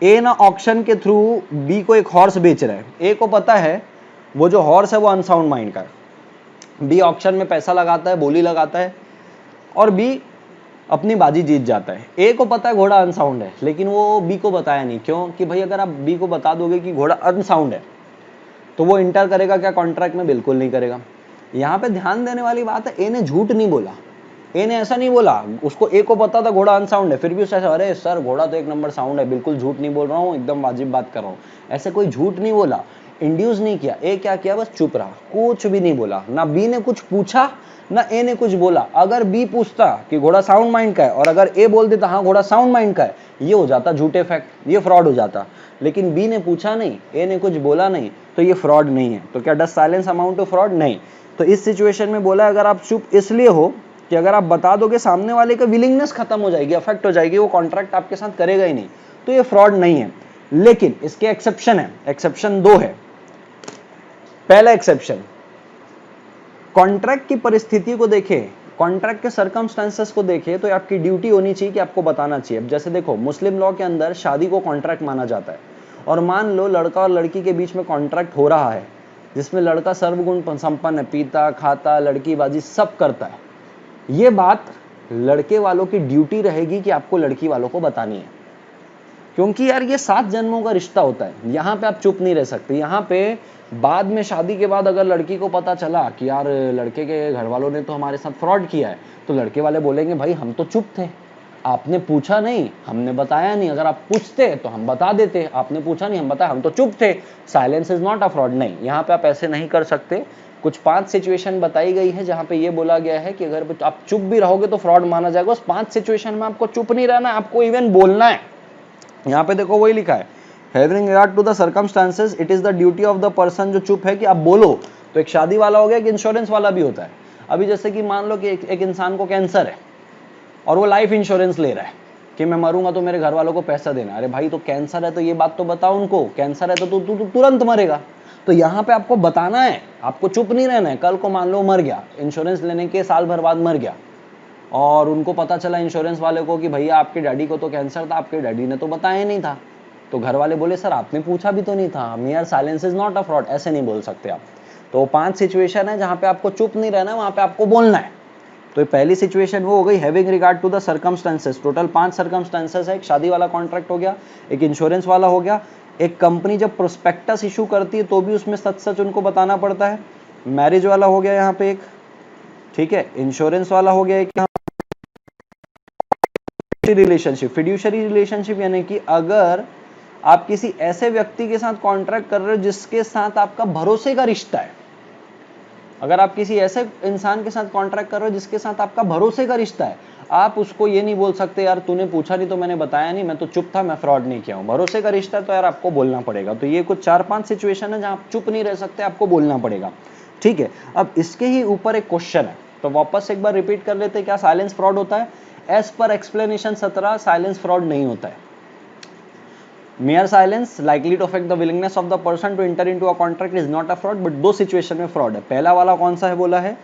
ए ना ऑक्शन के थ्रू बी को एक हॉर्स बेच रहा है। ए को पता है वो जो हॉर्स है वो अनसाउंड माइंड का है। बी ऑक्शन में पैसा लगाता है, बोली लगाता है, और बी अपनी बाजी जीत जाता है। ए को पता है घोड़ा अनसाउंड है, लेकिन वो बी को बताया नहीं। क्यों? कि भाई अगर आप बी को बता दोगे कि घोड़ा अनसाउंड है, तो वो इंटर करेगा क्या कॉन्ट्रैक्ट में? बिल्कुल नहीं करेगा। यहाँ पे ध्यान देने वाली बात है, ए ने झूठ नहीं बोला। ए ने ऐसा नहीं बोला, उसको ए को पता था घोड़ा अनसाउंड है, फिर भी उसने अरे सर घोड़ा तो एक नंबर साउंड है, बिल्कुल झूठ नहीं बोल रहा हूँ, एकदम वाजिब बात कर रहा हूँ, ऐसे कोई झूठ नहीं बोला। इंड्यूस नहीं किया। ए क्या किया? बस चुप रहा, कुछ भी नहीं बोला। ना बी ने कुछ पूछा, ना ए ने कुछ बोला। अगर बी पूछता कि घोड़ा साउंड माइंड का है, और अगर ए बोल देता हाँ घोड़ा साउंड माइंड का है, ये हो जाता झूठे फैक्ट, ये फ्रॉड हो जाता। लेकिन बी ने पूछा नहीं, ए ने कुछ बोला नहीं, तो ये फ्रॉड नहीं है। तो क्या does silence amount to fraud? नहीं। तो इस सिचुएशन में बोला अगर आप चुप इसलिए हो कि अगर आप बता दोगे सामने वाले का विलिंगनेस खत्म हो जाएगी, अफेक्ट हो जाएगी, वो कॉन्ट्रैक्ट आपके साथ करेगा ही नहीं, तो ये फ्रॉड नहीं है। लेकिन इसके एक्सेप्शन है, एक्सेप्शन 2 है। पहला एक्सेप्शन, कॉन्ट्रैक्ट की परिस्थिति को देखें, कॉन्ट्रैक्ट के सर्कमस्टेंसेस को देखें, तो आपकी ड्यूटी होनी चाहिए कि आपको बताना चाहिए। अब जैसे देखो मुस्लिम लॉ के अंदर शादी को कॉन्ट्रैक्ट माना जाता है, और मान लो लड़का और लड़की के बीच में कॉन्ट्रैक्ट हो रहा है जिसमें लड़का सर्वगुण संपन्न है, पीता खाता लड़कीबाजी सब करता है, ये बात लड़के वालों की ड्यूटी रहेगी कि आपको लड़की वालों को बतानी है। क्योंकि यार ये 7 जन्मों का रिश्ता होता है, यहाँ पे आप चुप नहीं रह सकते। यहाँ पे बाद में शादी के बाद अगर लड़की को पता चला कि यार लड़के के घर वालों ने तो हमारे साथ फ्रॉड किया है, तो लड़के वाले बोलेंगे भाई हम तो चुप थे, आपने पूछा नहीं, हमने बताया नहीं, अगर आप पूछते तो हम बता देते, आपने पूछा नहीं हम बताया, हम तो चुप थे, silence is not a fraud. नहीं, यहाँ पे आप ऐसे नहीं कर सकते कुछ 5 सिचुएशन बताई गई है जहां पे ये बोला गया है कि अगर आप चुप भी रहोगे तो फ्रॉड माना जाएगा। उस 5 सिचुएशन में आपको चुप नहीं रहना है, आपको इवन बोलना है। यहाँ पे देखो वही लिखा है, having regard to the circumstances it is the duty of the person, जो चुप है कि आप बोलो। तो एक शादी वाला हो गया, एक इंश्योरेंस वाला भी होता है। अभी जैसे कि मान लो कि एक इंसान को कैंसर है और वो लाइफ इंश्योरेंस ले रहा है कि मैं मरूंगा तो मेरे घर वालों को पैसा देना। अरे भाई तो कैंसर है तो ये बात तो बताओ उनको, कैंसर है तो तू तुरंत मरेगा। तो यहाँ पे आपको बताना है, आपको चुप नहीं रहना है। कल को मान लो मर गया, इंश्योरेंस लेने के साल भर बाद मर गया और उनको पता चला इंश्योरेंस वाले को कि भैया आपके डैडी को तो कैंसर था, आपके डैडी ने तो बताया नहीं था। तो घर वाले बोले सर आपने पूछा भी तो नहीं था, mayor silence is not a fraud. ऐसे नहीं बोल सकते आप। तो 5 सिचुएशन है जहां पे आपको चुप नहीं रहना है, वहां पे आपको बोलना है। तो पहली सिचुएशन वो हो गई having regard to the circumstances. Total 5 circumstances है। एक शादी वाला कॉन्ट्रैक्ट हो गया, एक इंश्योरेंस वाला हो गया, एक कंपनी जब प्रोस्पेक्टस इशू करती है तो भी उसमें सच सच उनको बताना पड़ता है, मैरिज वाला हो गया यहाँ पे एक, ठीक है, इंश्योरेंस वाला हो गया एक, रिलेशनशिप, फिड्यूशरी रिलेशनशिप, यानी कि अगर आप किसी ऐसे व्यक्ति के साथ कॉन्ट्रैक्ट कर रहे हो जिसके साथ आपका भरोसे का रिश्ता है, अगर आप किसी ऐसे इंसान के साथ कॉन्ट्रैक्ट कर रहे हो जिसके साथ आपका भरोसे का रिश्ता है, आप उसको ये नहीं बोल सकते यार तूने पूछा नहीं तो मैंने बताया नहीं, मैं तो चुप था, मैं फ्रॉड नहीं किया हूं। भरोसे का रिश्ता है तो यार आपको बोलना पड़ेगा। तो ये कुछ 4-5 सिचुएशन है जहां आप चुप नहीं रह सकते, आपको बोलना पड़ेगा, ठीक है। अब इसके ही ऊपर एक क्वेश्चन है, तो वापस एक बार रिपीट कर लेते हैं, क्या साइलेंस फ्रॉड होता है? As per explanation 17 silence fraud नहीं होता है। mere silence likely to affect the willingness of the person to enter into a contract is not a fraud, but 2 situation में फ्रॉड है। पहला वाला कौन सा है, बोला है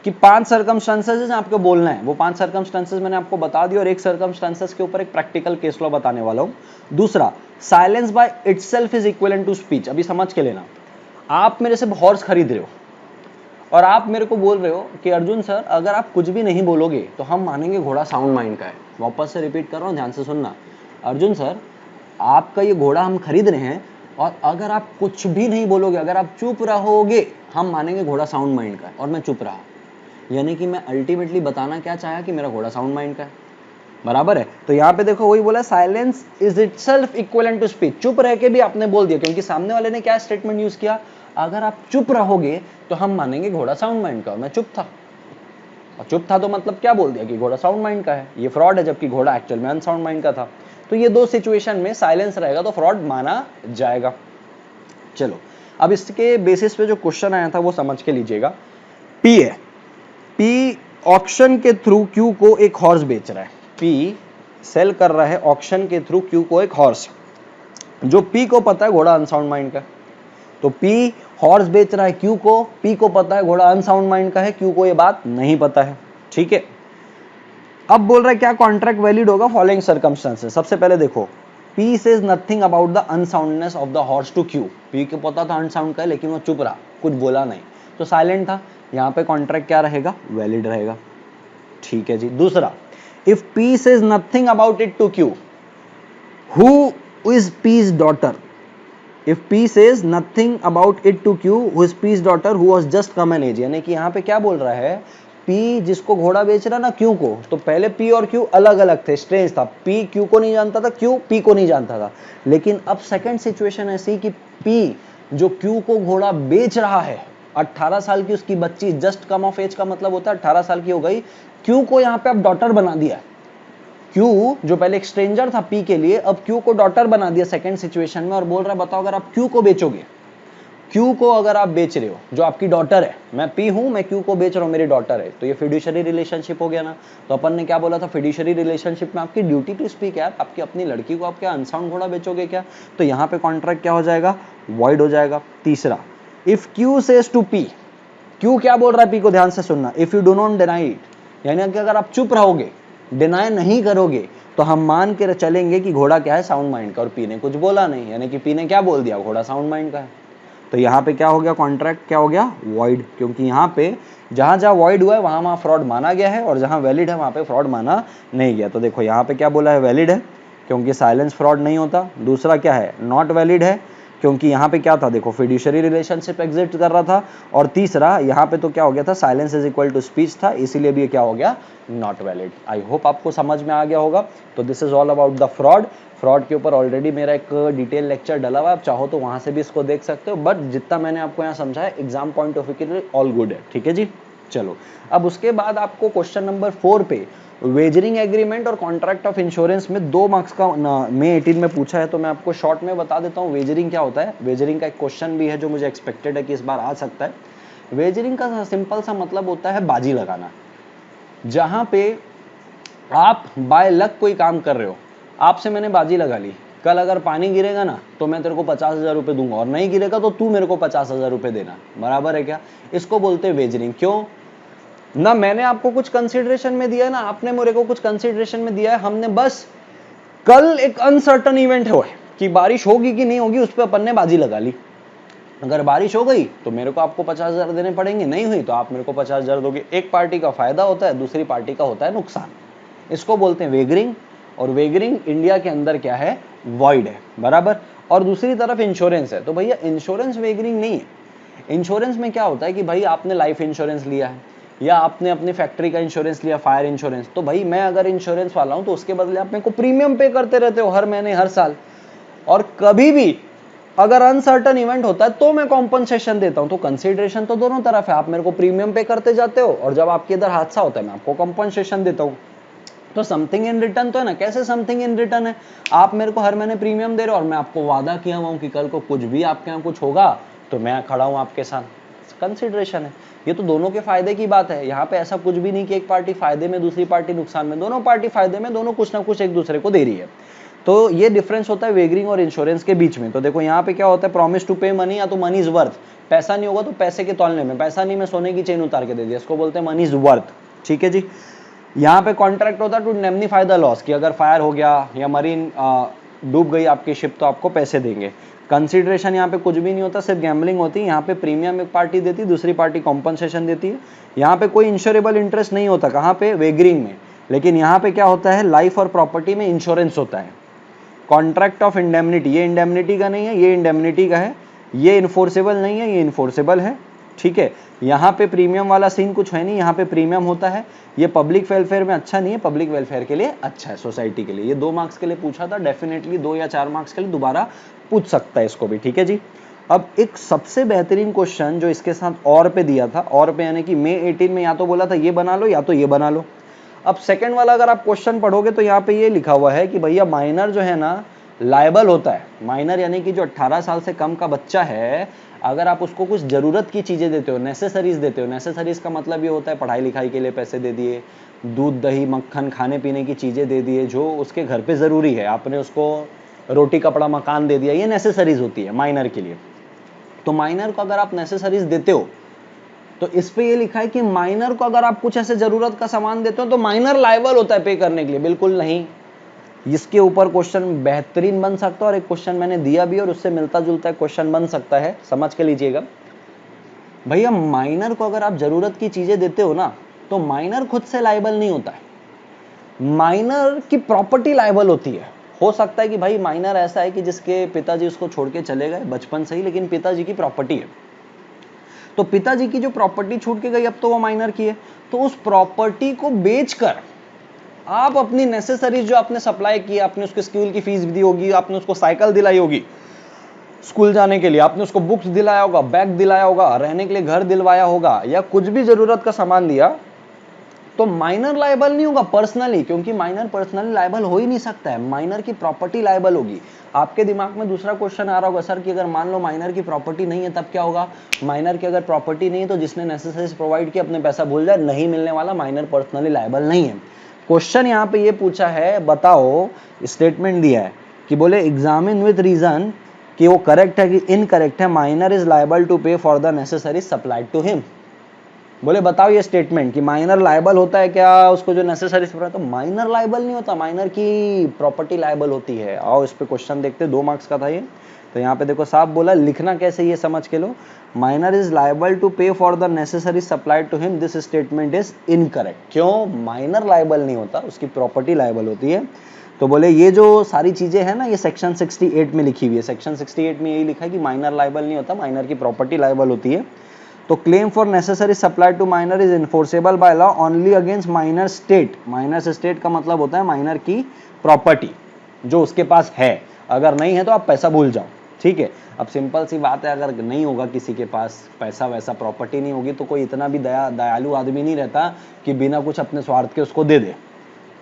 कि 5 सर्कमस्टांसेस है आपको बोलना है, वो 5 सर्कमस्टांसेस मैंने आपको बता दिया और एक सर्कमस्टांसेस के ऊपर एक प्रैक्टिकल केस लॉ बताने वाला हूं। दूसरा, silence by itself is equivalent to speech. अभी समझ के लेना, आप मेरे से हॉर्स खरीद रहे हो और आप मेरे को बोल रहे हो कि अर्जुन सर अगर आप कुछ भी नहीं बोलोगे तो हम मानेंगे घोड़ा साउंड माइंड का है। वापस से रिपीट कर रहा हूं, ध्यान से सुनना। अर्जुन सर आपका ये घोड़ा हम खरीद रहे हैं और अगर आप कुछ भी नहीं बोलोगे, अगर आप चुप रहोगे, हम मानेंगे घोड़ा साउंड माइंड का है। और मैं चुप रहा, यानी कि मैं अल्टीमेटली बताना क्या चाहा कि मेरा घोड़ा साउंड माइंड का है, बराबर है। तो यहाँ पे देखो वही बोला, silence is itself equivalent to speech. चुप रह के भी आपने बोल दिया, क्योंकि सामने वाले ने क्या स्टेटमेंट यूज किया, अगर आप चुप रहोगे तो हम मानेंगे घोड़ा साउंड माइंड का। और मैं चुप था, और चुप था तो मतलब क्या बोल दिया कि घोड़ा साउंड माइंड का है। ये फ्रॉड है, जबकि घोड़ा एक्चुअल में अनसाउंड माइंड का था। तो ये 2 सिचुएशन में साइलेंस रहेगा तो फ्रॉड माना जाएगा। चलो अब इसके बेसिस पे जो क्वेश्चन आया था वो समझ के लीजिएगा। पी है, पी ऑक्शन के थ्रू क्यू को एक हॉर्स बेच रहा है। पी सेल कर रहा है ऑक्शन के थ्रू क्यू को एक हॉर्स, जो पी को पता है घोड़ा अनसाउंड माइंड का। तो पी हॉर्स बेच रहा है क्यू को, पी को पता है घोड़ा अनसाउंड माइंड का है, क्यू को ये बात नहीं पता है, ठीक है। अब बोल रहा है क्या कॉन्ट्रैक्ट वैलिड होगा, फॉलोइंग सर्कमस्टेंसेस। सबसे पहले देखो, P says nothing about the unsoundness of the horse to Q। P को पता था अनसाउंड का है लेकिन वो चुप रहा, कुछ बोला नहीं, तो साइलेंट था। यहाँ पे कॉन्ट्रैक्ट क्या रहेगा, वैलिड रहेगा, ठीक है जी। दूसरा, if P says nothing about it to Q, who is P's daughter. If P says nothing about it to Q, who is P's daughter, who was just come an age, यानी कि यहाँ पे क्या बोल रहा है, P जिसको घोड़ा बेच रहा ना Q को, तो पहले P और Q अलग अलग थे, स्ट्रेंज था। P Q को नहीं जानता था, Q P को नहीं जानता था। लेकिन अब सेकंड सिचुएशन ऐसी कि P जो Q को घोड़ा बेच रहा है, 18 साल की उसकी बच्ची, जस्ट कम ऑफ एज का मतलब होता है 18 साल की हो गई, Q को यहाँ पे अब डॉटर बना दिया। Q जो पहले एक स्ट्रेंजर था P के लिए, अब Q को डॉटर बना दिया सेकंड सिचुएशन में, और बोल रहा है बताओ अगर आप Q को बेचोगे, Q को अगर आप बेच रहे हो, जो आपकी डॉटर है, मैं P हूं, मैं Q को बेच रहा हूं, मेरी डॉटर है, तो ये फिड्यूशरी रिलेशनशिप हो गया ना। तो अपन ने क्या बोला था, फिड्यूशरी रिलेशनशिप में आपकी ड्यूटी टू स्पीक है, आपकी अपनी लड़की को आप क्या अनसाउंड घोड़ा बेचोगे क्या। तो यहाँ पे कॉन्ट्रैक्ट क्या हो जाएगा, वॉइड हो जाएगा। तीसरा, if Q says to P, Q क्या बोल रहा है P को, ध्यान से सुनना, if you do not deny it, यानी कि अगर आप चुप रहोगे, डिनाई नहीं करोगे, तो हम मान के चलेंगे कि घोड़ा क्या है, साउंड माइंड का। और P ने कुछ बोला नहीं, यानी कि P ने क्या बोल दिया, घोड़ा साउंड माइंड का है। तो यहाँ पे क्या हो गया, कॉन्ट्रैक्ट क्या हो गया, वॉइड, क्योंकि यहाँ पे जहां जहां वॉइड हुआ है वहां फ्रॉड माना गया है, और जहां वैलिड है वहां पे फ्रॉड माना नहीं गया। तो देखो यहाँ पे क्या बोला है, वैलिड है क्योंकि साइलेंस फ्रॉड नहीं होता। दूसरा क्या है, नॉट वैलिड है क्योंकि यहाँ पे क्या था, देखो फिड्यूशरी रिलेशनशिप एग्जिस्ट कर रहा था, और तीसरा यहाँ पे तो क्या हो गया था, silence is equal to speech था, इसीलिए भी क्या हो गया, नॉट वैलिड। आई होप आपको समझ में आ गया होगा। तो this is all about the fraud. Fraud के ऊपर ऑलरेडी मेरा एक डिटेल लेक्चर डला हुआ है, आप चाहो तो वहां से भी इसको देख सकते हो, बट जितना मैंने आपको यहाँ समझाया एग्जाम पॉइंट ऑफ व्यू के लिए ऑल गुड है, ठीक है जी। चलो अब उसके बाद आपको क्वेश्चन नंबर 4 पे वेजरिंग एग्रीमेंट और कॉन्ट्रैक्ट ऑफ इंश्योरेंस में 2 मार्क्स का May 18 में पूछा है, तो मैं आपको शॉर्ट में बता देता हूँ वेजरिंग क्या होता है। वेजरिंग का एक क्वेश्चन भी है जो मुझे एक्सपेक्टेड है कि इस बार आ सकता है। वेजरिंग का सिंपल सा मतलब होता है बाजी लगाना, जहां पे आप बाय लक कोई काम कर रहे हो, आपसे मैंने बाजी लगा ली, कल अगर पानी गिरेगा ना तो मैं तेरे को 50,000 रुपए दूंगा, और नहीं गिरेगा तो तू मेरे को 50,000 रुपए देना, बराबर है क्या। इसको बोलते हैं वेजरिंग। क्यों ना, मैंने आपको कुछ कंसीडरेशन में दिया है ना, आपने मेरे को कुछ कंसीडरेशन में दिया है, हमने बस कल एक अनसर्टन इवेंट है कि बारिश होगी कि नहीं होगी, उस पर अपन ने बाजी लगा ली। अगर बारिश हो गई तो मेरे को आपको 50,000 देने पड़ेंगे, नहीं हुई तो आप मेरे को 50,000 दोगे। एक पार्टी का फायदा होता है, दूसरी पार्टी का होता है नुकसान। इसको बोलते हैं वेगरिंग, और वेगरिंग इंडिया के अंदर क्या है, वॉइड है, बराबर। और दूसरी तरफ इंश्योरेंस है, तो भैया इंश्योरेंस वेगरिंग नहीं है। इंश्योरेंस में क्या होता है कि भाई आपने लाइफ इंश्योरेंस लिया है, या आपने अपनी फैक्ट्री का इंश्योरेंस लिया, फायर इंश्योरेंस, तो भाई मैं अगर इंश्योरेंस वाला हूं तो उसके बदले आप मेरे को प्रीमियम पे करते रहते हो हर महीने हर साल, और कभी भी अगर अनसर्टन इवेंट होता है तो मैं कॉम्पनसेशन देता हूं। तो कंसीडरेशन तो दोनों तरफ है, आप मेरे को प्रीमियम पे करते जाते हो, और जब आपके इधर हादसा होता है मैं आपको कॉम्पनसेशन देता हूं। तो समथिंग इन रिटर्न तो है ना। कैसे समथिंग इन रिटर्न है, आप मेरे को हर महीने प्रीमियम दे रहे हो, और मैं आपको वादा किया हुआ हूं कि कल को कुछ भी आपके यहाँ कुछ होगा तो मैं खड़ा हूं आपके साथ, कंसीडरेशन है। ये तो दोनों के फायदे की बात है, यहाँ पे ऐसा कुछ भी नहीं कि एक पार्टी फायदे में दूसरी पार्टी नुकसान में, दोनों पार्टी फायदे में, दोनों कुछ ना कुछ एक दूसरे को दे रही है। तो ये डिफरेंस होता है वेगरिंग और इंश्योरेंस के बीच में। तो देखो यहाँ पे क्या होता है, प्रॉमिस टू पे मनी, या तो मनी इज वर्थ, पैसा नहीं होगा तो पैसे के तौलने में, पैसा नहीं मैं सोने की चेन उतार के दे दिया, इसको बोलते हैं मनी इज वर्थ, ठीक है जी। यहाँ पे कॉन्ट्रैक्ट होता है टू इंडेमनिफाई द लॉस, कि अगर फायर हो गया या मरीन डूब गई आपकी शिप तो आपको पैसे देंगे। कंसीडरेशन यहाँ पे कुछ भी नहीं होता, सिर्फ गैम्बलिंग होती है। यहाँ पे प्रीमियम एक पार्टी देती है, दूसरी पार्टी कॉम्पनसेशन देती है। यहाँ पे कोई इंश्योरेबल इंटरेस्ट नहीं होता, कहाँ पे, वेगरिंग में। लेकिन यहाँ पे क्या होता है, लाइफ और प्रॉपर्टी में इंश्योरेंस होता है। कॉन्ट्रैक्ट ऑफ इंडेमनिटी, ये इंडेमनिटी का नहीं है, ये इंडेमनिटी का है। ये इन्फोर्सेबल नहीं है, ये इन्फोर्सेबल है, ठीक है। यहाँ पे प्रीमियम वाला सीन कुछ है नहीं, यहाँ पे प्रीमियम होता है। ये पब्लिक वेलफेयर में अच्छा नहीं है, पब्लिक वेलफेयर के लिए अच्छा है, सोसाइटी के लिए। ये 2 मार्क्स के लिए पूछा था, डेफिनेटली 2 या 4 मार्क्स के लिए दोबारा पूछ सकता है इसको भी, ठीक है जी। अब एक सबसे बेहतरीन क्वेश्चन जो इसके साथ और पे दिया था, और पे यानी कि May 18 में या तो बोला था ये बना लो या तो ये बना लो। अब सेकंड वाला अगर आप क्वेश्चन पढ़ोगे तो यहाँ पे ये लिखा हुआ है कि भैया माइनर जो है ना लायबल होता है। माइनर यानी कि जो 18 साल से कम का बच्चा है, अगर आप उसको कुछ जरूरत की चीजें देते हो, नेसेसरीज देते हो, नेसेसरीज का मतलब ये होता है पढ़ाई लिखाई के लिए पैसे दे दिए, दूध दही मक्खन खाने पीने की चीजें दे दिए जो उसके घर पे जरूरी है, आपने उसको रोटी कपड़ा मकान दे दिया, ये नेसेसरीज होती है माइनर के लिए। तो माइनर को अगर आप नेसेसरीज देते हो तो इस पे ये लिखा है कि माइनर को अगर आप कुछ ऐसे जरूरत का सामान देते हो तो माइनर लायबल होता है पे करने के लिए। बिल्कुल नहीं, इसके ऊपर क्वेश्चन बेहतरीन बन सकता है, और एक क्वेश्चन मैंने दिया भी और उससे मिलता जुलता है क्वेश्चन बन सकता है, समझ के लीजिएगा। भैया माइनर को अगर आप जरूरत की चीजें देते हो ना तो माइनर खुद से लायबल नहीं होता है, माइनर की प्रॉपर्टी लायबल होती है। हो सकता है कि भाई माइनर ऐसा है कि जिसके पिताजी उसको छोड़ के चले गए बचपन से ही, लेकिन पिताजी की प्रॉपर्टी है, तो पिताजी की जो प्रॉपर्टी छूट के गई अब तो वो माइनर की है, तो उस प्रॉपर्टी को बेचकर आप अपनी नेसेसरीज जो आपने सप्लाई की, आपने उसके स्कूल की फीस दी होगी, आपने उसको साइकिल दिलाई होगी स्कूल जाने के लिए, आपने उसको बुक्स दिलाया होगा, बैग दिलाया होगा, रहने के लिए घर दिलवाया होगा, या कुछ भी जरूरत का सामान दिया, तो माइनर लायबल नहीं होगा पर्सनली, क्योंकि माइनर पर्सनली लायबल हो ही नहीं सकता है, माइनर की प्रॉपर्टी लायबल होगी। आपके दिमाग में दूसरा क्वेश्चन आ रहा होगा, सर कि अगर मान लो माइनर की प्रॉपर्टी नहीं है तब क्या होगा। माइनर की अगर प्रॉपर्टी नहीं है तो जिसने नेसेसरीज प्रोवाइड की अपने पैसा भूल जाए, नहीं मिलने वाला, माइनर पर्सनली लायबल नहीं है। क्वेश्चन यहाँ पे ये पूछा है, बताओ, स्टेटमेंट दिया है कि बोले एग्जामिन विद रीजन कि वो करेक्ट है कि इनकरेक्ट है, minor is liable to pay for the necessaries supplied to him. बोले बताओ ये स्टेटमेंट कि माइनर लायबल होता है क्या उसको जो नेसेसरीज, तो माइनर लायबल नहीं होता, माइनर की प्रॉपर्टी लायबल होती है। आओ इस पे क्वेश्चन देखते, 2 मार्क्स का था ये। तो यहाँ पे देखो साफ बोला, लिखना कैसे ये समझ के लो, minor is liable to pay for the necessary supplied to him, this statement is incorrect. क्यों, माइनर लायबल नहीं होता, उसकी प्रॉपर्टी लायबल होती है। तो बोले ये जो सारी चीजें हैं ना, ये सेक्शन 68 में लिखी हुई है। सेक्शन 68 में यही लिखा है कि माइनर लायबल नहीं होता, माइनर की प्रॉपर्टी लायबल होती है। तो claim for necessary supply to minor is enforceable by law only against minor state. Minor state का मतलब होता है माइनर की प्रॉपर्टी जो उसके पास है, अगर नहीं है तो आप पैसा भूल जाओ, ठीक है। अब सिंपल सी बात है, अगर नहीं होगा किसी के पास पैसा वैसा प्रॉपर्टी नहीं होगी तो कोई इतना भी दयालु आदमी नहीं रहता कि बिना कुछ अपने स्वार्थ के उसको दे दे।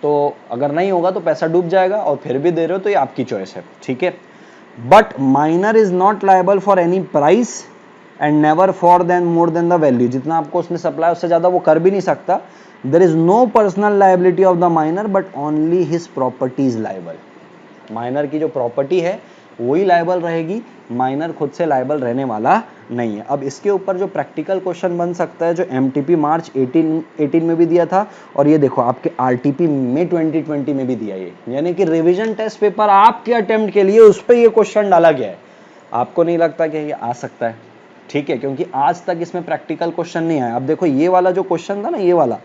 तो अगर नहीं होगा तो पैसा डूब जाएगा, और फिर भी दे रहे हो तो ये आपकी चॉइस है, ठीक है। But minor is not liable for any price and never for then more than the value. जितना आपको उसने सप्लाई उससे ज्यादा वो कर भी नहीं सकता। There is no personal liability of the minor but only his property is liable. Minor की जो प्रॉपर्टी है वही लायबल रहेगी, माइनर खुद से लायबल रहने वाला नहीं है। अब इसके ऊपर जो प्रैक्टिकल क्वेश्चन बन सकता है, जो एमटीपी मार्च 18 में भी दिया था, और ये देखो आपके आरटीपी में 2020 में भी दिया, ये यानी कि रिवीजन टेस्ट पेपर आपके अटेम्प्ट के लिए उस पर ये क्वेश्चन डाला गया है। आपको नहीं लगता कि ये आ सकता है? ठीक है, क्योंकि आज तक इसमें प्रैक्टिकल क्वेश्चन नहीं आया। अब देखो ये वाला जो क्वेश्चन था ना, ये वाला,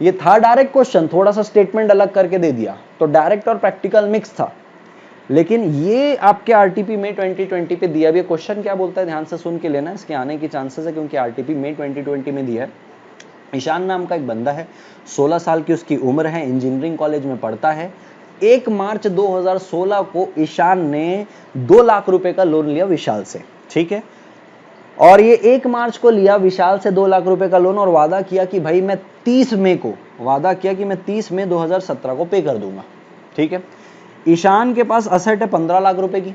ये था डायरेक्ट क्वेश्चन, थोड़ा सा स्टेटमेंट अलग करके दे दिया, तो डायरेक्ट और प्रैक्टिकल मिक्स था। लेकिन ये आपके आरटीपी में 2020 पे दिया भी है। क्वेश्चन क्या बोलता है ध्यान से सुन के लेना, इसके आने की चांसेस है, क्योंकि आरटीपी में 2020 में दिया है। ईशान नाम का एक बंदा है, 16 साल की उसकी उम्र है, इंजीनियरिंग कॉलेज में पढ़ता है। 1 मार्च 2016 को ईशान ने 2 लाख रुपए का लोन लिया विशाल से, ठीक है। और ये 1 मार्च को लिया विशाल से 2 लाख रुपए का लोन, और वादा किया कि भाई मैं 30 मई को 2017 को पे कर दूंगा, ठीक है। ईशान के पास असेट है 15 लाख रुपए की।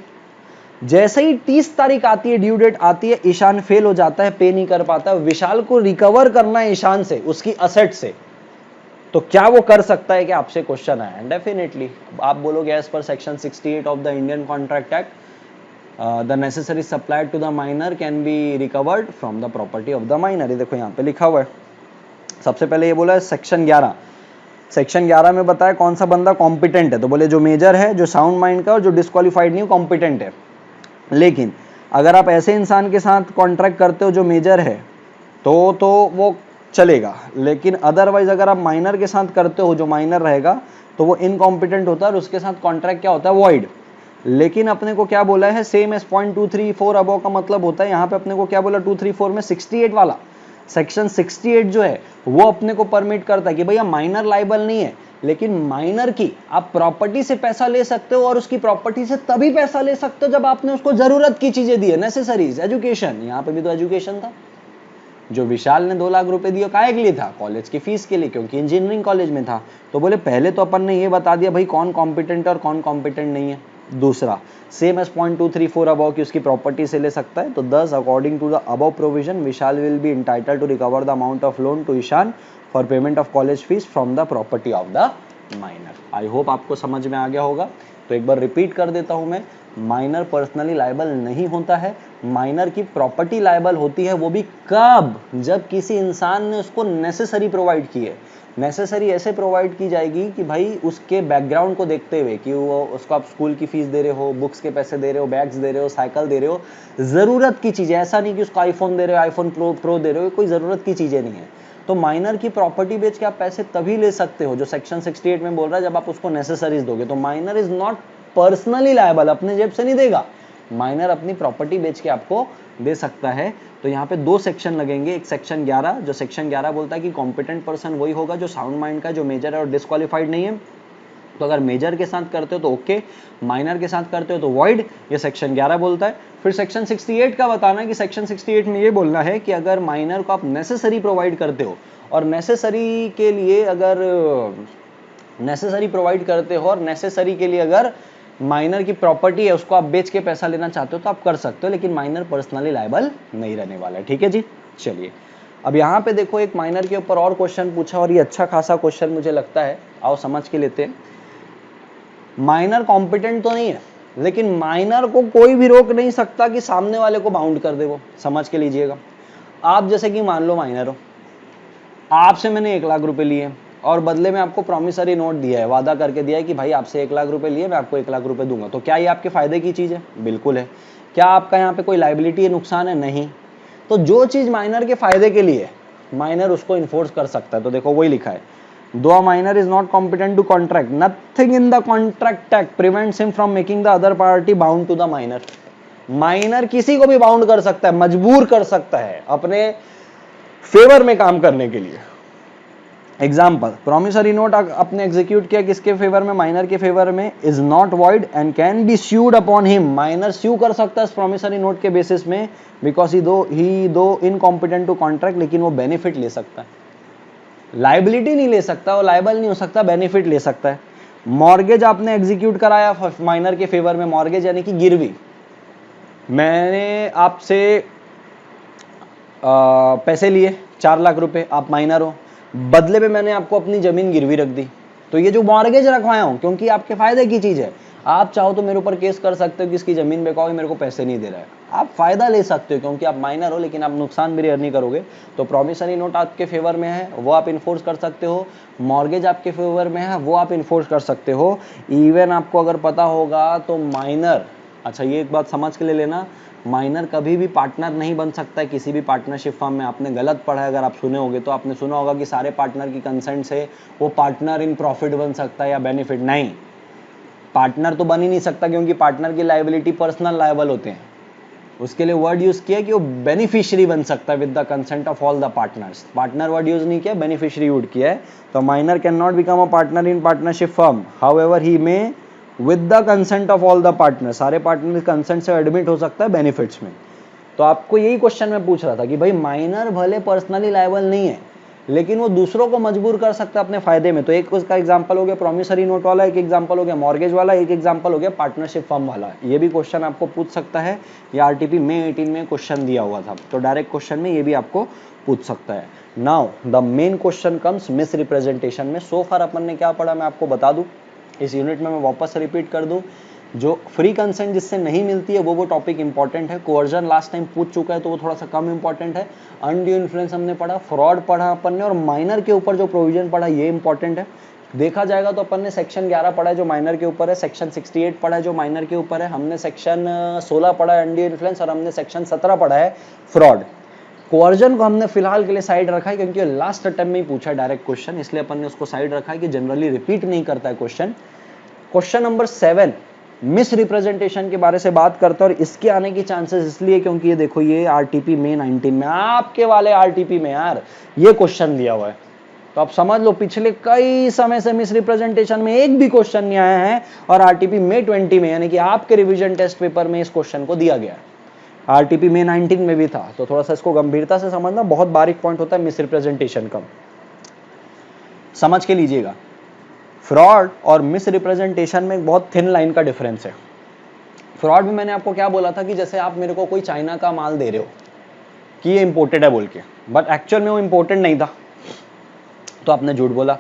जैसे ही 30 तारीख आती है, ड्यू डेट आती है, ईशान फेल हो जाता है, पे नहीं कर पाता। विशाल को रिकवर करना है ईशान से, उसकी असेट से। तो क्या वो कर सकता है? कि आपसे क्वेश्चन आया, डेफिनेटली आप बोलोगे as per section 68 of the Indian contract Act the necessary supplied to the minor can be recovered from the property of the minor. ये देखो यहाँ पे लिखा हुआ है। सबसे पहले ये बोला है सेक्शन 11। सेक्शन 11 में बताया कौन सा बंदा कॉम्पिटेंट है, तो बोले जो मेजर है, जो साउंड माइंड का, और जो डिस्क्वालीफाइड नहीं, कॉम्पिटेंट है। लेकिन अगर आप ऐसे इंसान के साथ कॉन्ट्रैक्ट करते हो जो मेजर है तो वो चलेगा, लेकिन अदरवाइज अगर आप माइनर के साथ करते हो जो माइनर रहेगा तो वो इनकॉम्पिटेंट होता है, और उसके साथ कॉन्ट्रैक्ट क्या होता है? वॉइड। लेकिन अपने को क्या बोला है? सेम एज पॉइंट 234 अबव का मतलब होता है, यहाँ पे अपने को क्या बोला 234 में 68 वाला सेक्शन 68 जो है वो अपने को परमिट करता है कि भैया माइनर लायबल नहीं है, लेकिन माइनर की आप प्रॉपर्टी से पैसा ले सकते हो, और उसकी प्रॉपर्टी से तभी पैसा ले सकते हो जब आपने उसको जरूरत की चीजें दी है, नेसेसरीज, एजुकेशन। यहाँ पे भी तो एजुकेशन था। जो विशाल ने 2 लाख रुपए दिए काहे के लिए था? कॉलेज की फीस के लिए, क्योंकि इंजीनियरिंग कॉलेज में था। तो बोले पहले तो अपन ने ये बता दिया भाई कौन कॉम्पिटेंट और कौन कॉम्पिटेंट नहीं है। दूसरा, सेम एज पॉइंट 234 अबव की उसकी प्रॉपर्टी से ले सकता है। तो thus according to the above provision Vishal will be entitled to recover the amount of loan to Ishan for payment of college fees from the property of the minor. I hope आपको समझ में आ गया होगा। तो एक बार रिपीट कर देता हूं मैं, माइनर पर्सनली लायबल नहीं होता है, माइनर की प्रॉपर्टी लायबल होती है। वो भी कब? जब किसी इंसान ने उसको नेसेसरी प्रोवाइड की है। नेसेसरी ऐसे प्रोवाइड की जाएगी कि भाई उसके बैकग्राउंड को देखते हुए, कि वो उसको आप स्कूल की फीस दे रहे हो, बुक्स के पैसे दे रहे हो, बैग्स दे रहे हो, साइकिल दे रहे हो, जरूरत की चीजें। ऐसा नहीं कि उसको आईफोन दे रहे हो, आईफोन प्रो दे रहे हो, कोई जरूरत की चीजें नहीं है। तो माइनर की प्रॉपर्टी बेच के आप पैसे तभी ले सकते हो, जो सेक्शन 68 में बोल रहा है, जब आप उसको नेसेसरीज दोगे। तो minor is not personally liable, अपने जेब से नहीं देगा। माइनर अपनी प्रॉपर्टी बेच के आपको दे सकता है। तो यहाँ पे 2 सेक्शन लगेंगे। एक सेक्शन 11, जो सेक्शन 11 बोलता है कि कॉम्पिटेंट पर्सन वही होगा जो साउंड माइंड का, जो मेजर है और डिस्क्वालीफाइड नहीं है। तो अगर मेजर के साथ करते हो तो ओके, माइनर के साथ करते हो तो वॉइड, ये सेक्शन 11 बोलता है। फिर सेक्शन 68 का बताना है कि सेक्शन 68 में ये बोलना है कि अगर माइनर को आप नेसेसरी प्रोवाइड करते हो, और नेसेसरी के लिए अगर नेसेसरी प्रोवाइड करते हो, और नेसेसरी के लिए अगर माइनर की प्रॉपर्टी है उसको आप बेच के पैसा लेना चाहते हो तो आप कर सकते हो, लेकिन माइनर पर्सनली लायबल नहीं रहने वाला है। ठीक है जी, चलिए अब यहाँ पे देखो एक माइनर के ऊपर और क्वेश्चन पूछा, और ये अच्छा खासा क्वेश्चन मुझे लगता है, आओ समझ के लेते हैं। माइनर कॉम्पिटेंट तो नहीं है, लेकिन माइनर को कोई भी रोक नहीं सकता कि सामने वाले को बाउंड कर दे। वो समझ के लीजिएगा। आप जैसे कि मान लो माइनर हो, आपसे मैंने 1 लाख रुपए लिए, और बदले में आपको प्रॉमिसरी नोट दिया है, वादा करके दिया है कि भाई आपसे 1 लाख रुपए लिए, मैं आपको 1 लाख रुपए दूंगा। तो क्या ये आपके फायदे की चीज है? बिल्कुल है। क्या आपका यहाँ पे कोई लाइबिलिटी है, नुकसान है? नहीं। तो जो चीज माइनर के फायदे के लिए, माइनर उसको इन्फोर्स कर सकता है। तो देखो वही लिखा है, Though a minor is not competent to contract, nothing in the contract act prevents him from making the other party bound to the minor. Minor किसी को भी बाउंड कर सकता है, मजबूर कर सकता है अपने फेवर में काम करने के लिए. एग्जाम्पल, प्रोमिसरी नोट अपने एग्जीक्यूट किया किसके फेवर में, माइनर के फेवर में, is not void and can be sued upon him. Minor sue कर सकता है प्रोमिसरी नोट के बेसिस में, बिकॉज ही दो इनकॉम्पिटेंट टू कॉन्ट्रैक्ट, लेकिन वो बेनिफिट ले सकता है. लाइबिलिटी नहीं ले सकता, वो लाइबल नहीं हो सकता, बेनिफिट ले सकता है. मॉर्गेज आपने एग्जीक्यूट कराया माइनर के फेवर में, मॉर्गेज यानी कि गिरवी. मैंने आपसे पैसे लिए 4 लाख रुपए, आप माइनर हो, बदले में मैंने आपको अपनी जमीन गिरवी रख दी. तो ये जो मॉर्गेज रखवाया हूं, क्योंकि आपके फायदे की चीज है, आप चाहो तो मेरे ऊपर केस कर सकते हो कि इसकी जमीन बेकाओ, मेरे को पैसे नहीं दे रहा है. आप फायदा ले सकते हो क्योंकि आप माइनर हो, लेकिन आप नुकसान भी नहीं करोगे. तो प्रॉमिसरी नोट आपके फेवर में है, वो आप इन्फोर्स कर सकते हो. मॉर्गेज आपके फेवर में है, वो आप इन्फोर्स कर सकते हो. इवन आपको अगर पता होगा तो माइनर, अच्छा ये एक बात समझ के ले लेना, माइनर कभी भी पार्टनर नहीं बन सकता है किसी भी पार्टनरशिप फर्म में. आपने गलत पढ़ा है, अगर आप सुने होंगे तो आपने सुना होगा कि सारे पार्टनर की कंसेंट से वो पार्टनर इन प्रॉफिट बन सकता है या बेनिफिट. नहीं, पार्टनर तो बन ही नहीं सकता, क्योंकि पार्टनर की लायबिलिटी पर्सनल लायबल होते हैं. उसके लिए वर्ड यूज किया कि वो बेनिफिशियरी बन सकता है with the consent of all the partners. Partner word use नहीं किया, बेनिफिशियरी यूज किया है. तो minor can not become a partner in partnership firm, however he may with the consent of all the partner. सारे partner consent से admit हो सकता है बेनिफिट्स में. तो आपको यही क्वेश्चन मैं पूछ रहा था कि भाई माइनर भले पर्सनली लायबल नहीं है, लेकिन वो दूसरों को मजबूर कर सकता है अपने फायदे में. तो एक उसका एग्जांपल हो गया प्रॉमिसरी नोट वाला, एक एग्जांपल हो गया मॉर्गेज वाला, एक एग्जांपल हो गया पार्टनरशिप फर्म वाला. ये भी क्वेश्चन आपको पूछ सकता है, या आरटीपी में 18 में क्वेश्चन दिया हुआ था, तो डायरेक्ट क्वेश्चन में ये भी आपको पूछ सकता है. Now the main question comes miss representation में. सो फार अपन ने क्या पढ़ा मैं आपको बता दूं, इस यूनिट में मैं वापस रिपीट कर दूं. जो फ्री कंसेंट जिससे नहीं मिलती है वो टॉपिक इंपॉर्टेंट है. कोवर्जन लास्ट टाइम पूछ चुका है तो वो थोड़ा सा कम इंपॉर्टेंट है. अनड्यू इन्फ्लुएंस हमने पढ़ा, फ्रॉड पढ़ा अपन ने, और माइनर के ऊपर जो प्रोविजन पढ़ा ये इंपॉर्टेंट है. देखा जाएगा तो अपन ने सेक्शन 11 पढ़ा है जो माइनर के ऊपर है, सेक्शन 68 पढ़ा है जो माइनर के ऊपर है, हमने सेक्शन 16 पढ़ा है अनड्यू इन्फ्लुएंस, और हमने सेक्शन 17 पढ़ा है फ्रॉड. कोवर्जन को हमने फिलहाल के लिए साइड रखा है क्योंकि लास्ट अटेम्प्ट में ही पूछा है डायरेक्ट क्वेश्चन, इसलिए अपन ने उसको साइड रखा है कि जनरली रिपीट नहीं करता है question. Question number 7 miss representation के बारे से बात करते हैं, और इसके आने की चांसेस इसलिए क्योंकि ये देखो ये आरटीपी में 19 में, आपके वाले आरटीपी में यार ये क्वेश्चन दिया हुआ है. तो आप समझ लो पिछले कई समय से मिस रिप्रेजेंटेशन में एक भी क्वेश्चन नहीं आया है, और आरटीपी में 20 में, यानी कि आपके रिवीजन टेस्ट पेपर में इस क्वेश्चन को दिया गया. आरटीपी में 19 में भी था, तो थोड़ा सा इसको गंभीरता से समझना, बहुत बारीक पॉइंट होता है मिस रिप्रेजेंटेशन का, समझ के लीजिएगा. फ्रॉड और मिस रिप्रेजेंटेशन में बहुत थिन लाइन का डिफरेंस है. फ्रॉड में मैंने आपको क्या बोला था कि जैसे आप मेरे को कोई चाइना का माल दे रहे हो कि ये इंपोर्टेड है बोल के, बट एक्चुअल में वो इंपोर्टेड नहीं था, तो आपने झूठ बोला.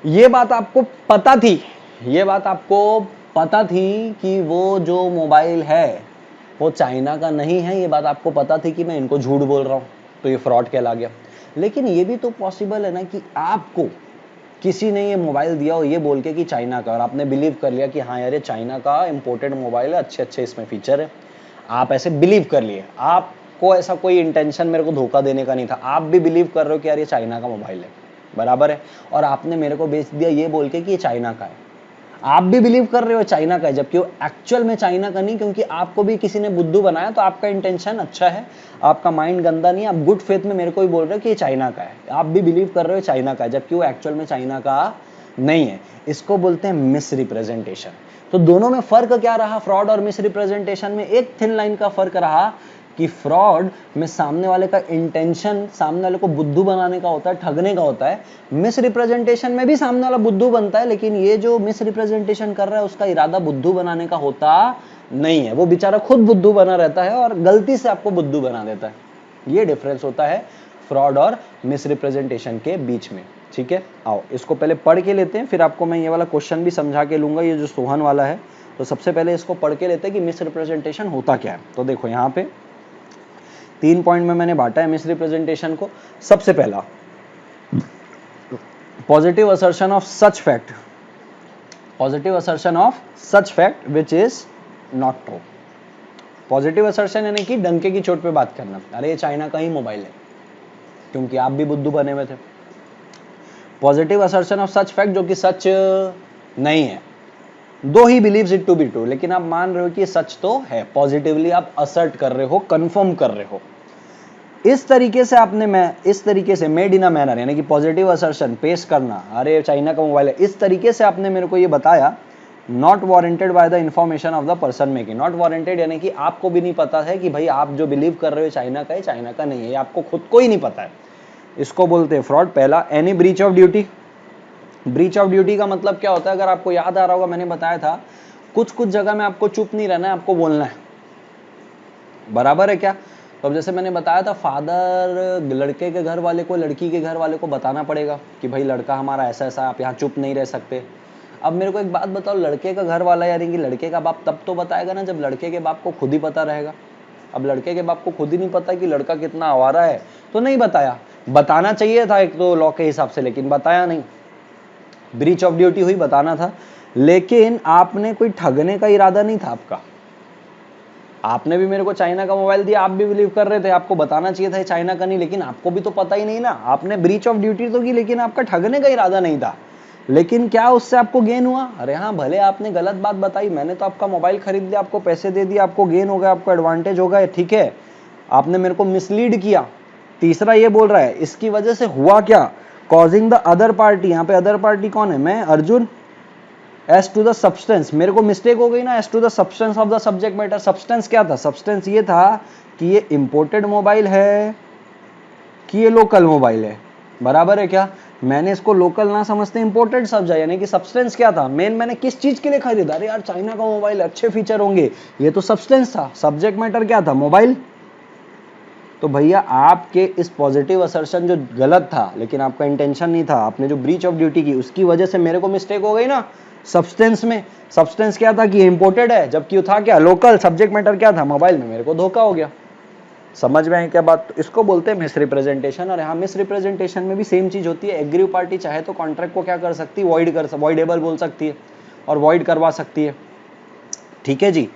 ये बात आपको पता थी, ये बात आपको पता थी कि वो जो मोबाइल है वो चाइना का नहीं है, ये बात आपको पता थी कि मैं इनको झूठ बोल रहा हूँ, तो ये फ्रॉड कहला गया. लेकिन ये भी तो पॉसिबल है ना कि आपको किसी ने ये मोबाइल दिया हो ये बोल के कि चाइना का, और आपने बिलीव कर लिया कि हाँ यार ये चाइना का इंपोर्टेड मोबाइल है, अच्छे अच्छे इसमें फीचर है, आप ऐसे बिलीव कर लिए. आपको ऐसा कोई इंटेंशन मेरे को धोखा देने का नहीं था, आप भी बिलीव कर रहे हो कि यार ये चाइना का मोबाइल है, बराबर है, और आपने मेरे को बेच दिया ये बोल के कि ये चाइना का है. आप भी बिलीव कर रहे हो चाइना का है, जबकि वो एक्चुअल में चाइना का नहीं, क्योंकि आपको भी किसी ने बुद्धू बनाया. तो आपका इंटेंशन अच्छा है, आपका माइंड गंदा नहीं, आप गुड फेथ में मेरे को भी बोल रहे हो कि ये चाइना का है, आप भी बिलीव कर रहे हो चाइना का है, जबकि वो एक्चुअल में चाइना का नहीं है. इसको बोलते हैं मिस रिप्रेजेंटेशन. तो दोनों में फर्क क्या रहा, फ्रॉड और मिस रिप्रेजेंटेशन में एक थिन लाइन का फर्क रहा कि फ्रॉड में सामने वाले का इंटेंशन सामने वाले को बुद्धू बनाने का होता है, ठगने का होता है. मिस रिप्रेजेंटेशन में भी सामने वाला बुद्धू बनता है, लेकिन ये जो मिस रिप्रेजेंटेशन कर रहा है उसका इरादा बुद्धू बनाने का होता नहीं है, वो बेचारा खुद बुद्धू बना रहता है और गलती से आपको बुद्धू बना देता है. ये डिफरेंस होता है फ्रॉड और मिस रिप्रेजेंटेशन के बीच में. ठीक है, आओ इसको पहले पढ़ के लेते हैं, फिर आपको मैं ये वाला क्वेश्चन भी समझा के लूंगा, ये जो सोहन वाला है. तो सबसे पहले इसको पढ़ के लेते हैं कि मिस रिप्रेजेंटेशन होता क्या है. तो देखो यहाँ पे 3 पॉइंट में मैंने बांटा है मिस रिप्रेजेंटेशन को. सबसे पहला positive assertion of such fact, positive assertion of such fact which is not true. Positive assertion यानी कि डंके की चोट पे बात करना, अरे ये चाइना का ही मोबाइल है, क्योंकि आप भी बुद्धू बने हुए थे. Positive assertion of such fact जो कि सच नहीं है, though he believes it to be true, लेकिन आप मान रहे हो कि सच तो है, पॉजिटिवली आप असर्ट कर रहे हो, कंफर्म कर रहे हो। इस तरीके से आपने इस तरीके से मेड इन अ मैनर यानी कि पॉजिटिव असर्शन पेश करना, अरे चाइना का मोबाइल है, इस तरीके से आपने मेरे को ये बताया, not warranted by the information of the person making. Not warranted यानी कि आपको भी नहीं पता है कि भाई आप जो बिलीव कर रहे हो चाइना का है, चाइना का नहीं है, आपको खुद को ही नहीं पता है, इसको बोलते हैं फ्रॉड। पहला, any breach of duty. Breach of duty का मतलब क्या होता है, अगर आपको याद आ रहा होगा मैंने बताया था, कुछ जगह में आपको चुप नहीं रहना है, आपको बोलना है, बराबर है क्या। तो अब जैसे मैंने बताया था, फादर लड़के के घर वाले को लड़की के घर वाले को बताना पड़ेगा कि भाई लड़का हमारा ऐसा ऐसा, आप यहाँ चुप नहीं रह सकते। अब मेरे को एक बात बताओ, लड़के का घर वाला यानी कि लड़के का बाप तब तो बताएगा ना जब लड़के के बाप को खुद ही पता रहेगा। अब लड़के के बाप को खुद ही नहीं पता कि लड़का कितना आवारा है, तो नहीं बताया। बताना चाहिए था एक तो लॉ के हिसाब से, लेकिन बताया नहीं, ब्रीच ऑफ ड्यूटी हुई, बताना था। लेकिन आपने कोई ठगने का इरादा नहीं था आपका, आपने भी मेरे को चाइना का मोबाइल दिया, आप भी बिलीव कर रहे थे, आपको बताना चाहिए था ये चाइना का नहीं, लेकिन आपको भी तो पता ही नहीं ना, आपने ब्रीच ऑफ ड्यूटी तो की, लेकिन आपका ठगने का इरादा नहीं था। लेकिन क्या उससे आपको गेन हुआ, अरे हाँ भले आपने गलत बात बताई, मैंने तो आपका मोबाइल खरीद लिया, आपको पैसे दे दिए, आपको गेन हो गया, आपको एडवांटेज हो गया, ठीक है, आपने मेरे को मिसलीड किया। तीसरा ये बोल रहा है इसकी वजह से हुआ क्या, कॉजिंग द अदर पार्टी, यहाँ पे अदर पार्टी कौन है, मैं Arjun, as to the substance, मेरे को मिस्टेक हो गई ना, as to the substance of the subject matter. Substance क्या था, सब्सटेंस ये था कि ये इंपोर्टेड मोबाइल है कि ये लोकल मोबाइल है, बराबर है क्या। मैंने इसको लोकल ना समझते इंपोर्टेड समझा, यानी कि सब्सटेंस क्या था, मेन मैंने किस चीज के लिए खरीदा, अरे यार चाइना का मोबाइल अच्छे फीचर होंगे, ये तो सब्सटेंस था, सब्जेक्ट मैटर क्या था, मोबाइल। तो भैया आपके इस पॉजिटिव असर्शन जो गलत था, लेकिन आपका इंटेंशन नहीं था, आपने जो ब्रीच ऑफ ड्यूटी की उसकी वजह से मेरे को मिस्टेक हो गई ना सब्सटेंस में। सब्सटेंस क्या था कि इंपोर्टेड है, जबकि था क्या लोकल, सब्जेक्ट मैटर क्या था मोबाइल में, मेरे को धोखा हो गया। समझ में आई क्या बात। तो इसको बोलते हैं मिस रिप्रेजेंटेशन। और यहाँ मिस रिप्रेजेंटेशन में भी सेम चीज होती है, एग्रीव पार्टी चाहे तो कॉन्ट्रैक्ट को क्या कर सकती है, वॉइडेबल बोल सकती है और वॉइड करवा सकती है, ठीक है जी।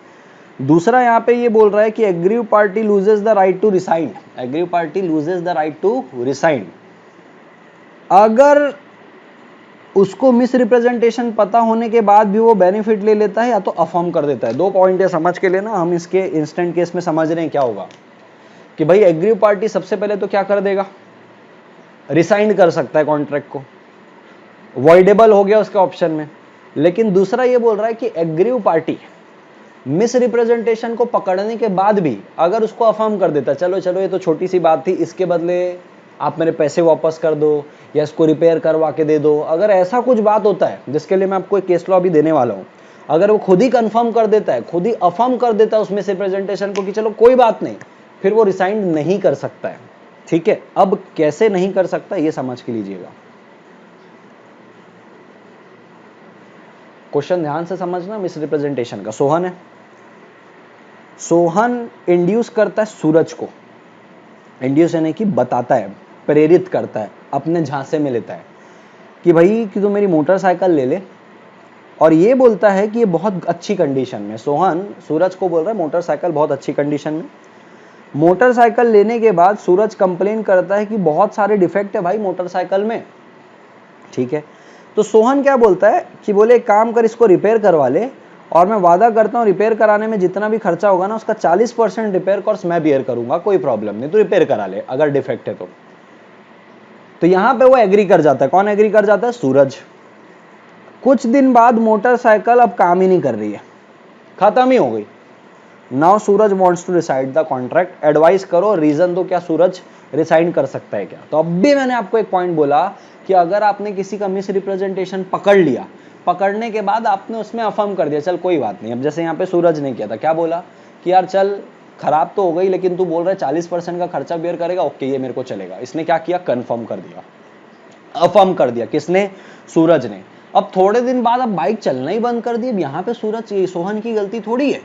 दूसरा यहाँ पे ये बोल रहा है कि aggrieve party loses the right to rescind, aggrieve party loses the right to rescind. अगर उसको मिस रिप्रेजेंटेशन पता होने के बाद भी वो बेनिफिट ले लेता है या तो अफर्म कर देता है। दो पॉइंट है समझ के लेना, हम इसके इंस्टेंट केस में समझ रहे हैं क्या होगा कि भाई एग्रीव पार्टी सबसे पहले तो क्या कर देगा, रिसाइंड कर सकता है कॉन्ट्रैक्ट को, वॉइडेबल हो गया उसके ऑप्शन में। लेकिन दूसरा ये बोल रहा है कि एग्रीव पार्टी मिस रिप्रेजेंटेशन को पकड़ने के बाद भी अगर उसको अफर्म कर देता, चलो चलो ये तो छोटी सी बात थी, इसके बदले आप मेरे पैसे वापस कर दो या इसको रिपेयर करवा के दे दो, अगर ऐसा कुछ बात होता है जिसके लिए मैं आपको एक केस लॉ भी देने वाला हूं, अगर वो खुद ही कंफर्म कर देता है, खुद ही अफर्म कर देता है उस मिस रिप्रेजेंटेशन को कि चलो कोई बात नहीं, फिर वो रिसाइंड नहीं कर सकता है, ठीक है। अब कैसे नहीं कर सकता ये समझ के लीजिएगा, क्वेश्चन ध्यान से समझना। मिस रिप्रेजेंटेशन का सोहन है, सोहन इंड्यूस करता है सूरज को, इंड्यूस यानी कि बताता है, प्रेरित करता है, अपने झांसे में लेता है कि भाई कि तू मेरी मोटरसाइकिल ले ले, और ये बोलता है कि ये बहुत अच्छी कंडीशन में, सोहन सूरज को बोल रहा है मोटरसाइकिल बहुत अच्छी कंडीशन में। मोटरसाइकिल लेने के बाद सूरज कंप्लेन करता है कि बहुत सारे डिफेक्ट है भाई मोटरसाइकिल में, ठीक है। तो सोहन क्या बोलता है कि बोले एक काम कर, इसको रिपेयर करवा ले, और मैं वादा करता हूँ रिपेयर कराने में जितना भी खर्चा होगा ना उसका 40% रिपेयर कॉस्ट मैं बियर करूंगा, कोई प्रॉब्लम नहीं, तो रिपेयर करा ले अगर डिफेक्ट है तो यहां पे वो एग्री कर जाता है। कौन एग्री कर जाता है, सूरज। कुछ दिन बाद मोटरसाइकिल अब काम ही नहीं कर रही है, खत्म ही हो गई। Now Suraj wants to rescind the contract, advice करो, रीजन दो, क्या सूरज रिसाइन कर सकता है क्या। तो अब भी मैंने आपको एक पॉइंट बोला कि अगर आपने किसी का मिस रिप्रेजेंटेशन पकड़ लिया, पकड़ने के बाद आपने उसमें अफर्म कर दिया, चल कोई बात नहीं, अब जैसे यहाँ पे सूरज ने किया था, क्या बोला कि यार चल खराब तो हो गई लेकिन तू बोल रहा है 40% का खर्चा बेयर करेगा, ओके ये मेरे को चलेगा। इसने क्या किया, कंफर्म कर दिया, अफर्म कर दिया, किसने, सूरज ने। अब थोड़े दिन बाद अब बाइक चलना ही बंद कर दी। अब यहाँ पे सूरज, सोहन की गलती थोड़ी है,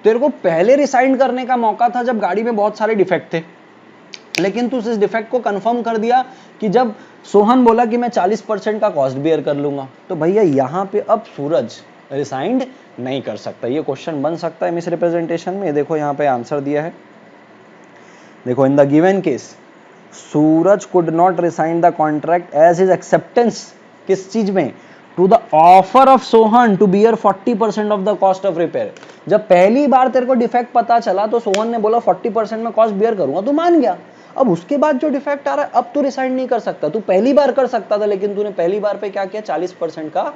तेरे को पहले रिसाइंड करने का मौका था जब गाड़ी में बहुत सारे डिफेक्ट थे, लेकिन तू इस डिफेक्ट को कंफर्म कर दिया कि जब सोहन बोला कि मैं 40% का कॉस्ट बियर कर लूंगा। तो भैया यहाँ पे अब सूरज रिसाइंड नहीं कर सकता। ये क्वेश्चन बन सकता है मिस रिप्रेजेंटेशन में। देखो यहाँ पे आंसर दिया है, देखो in the given case Suraj could not resign the contract as his acceptance, किस चीज में, to the offer of Sohan to bear 40% of the cost of repair. जब पहली बार तेरे को डिफेक्ट पता चला तो सोहन ने बोला 40% में कॉस्ट बियर करूंगा, तू मान गया। अब उसके बाद जो डिफेक्ट आ रहा है अब तू रिसाइन नहीं कर सकता, तू पहली बार कर सकता था, लेकिन तूने पहली बार पे क्या किया, 40% का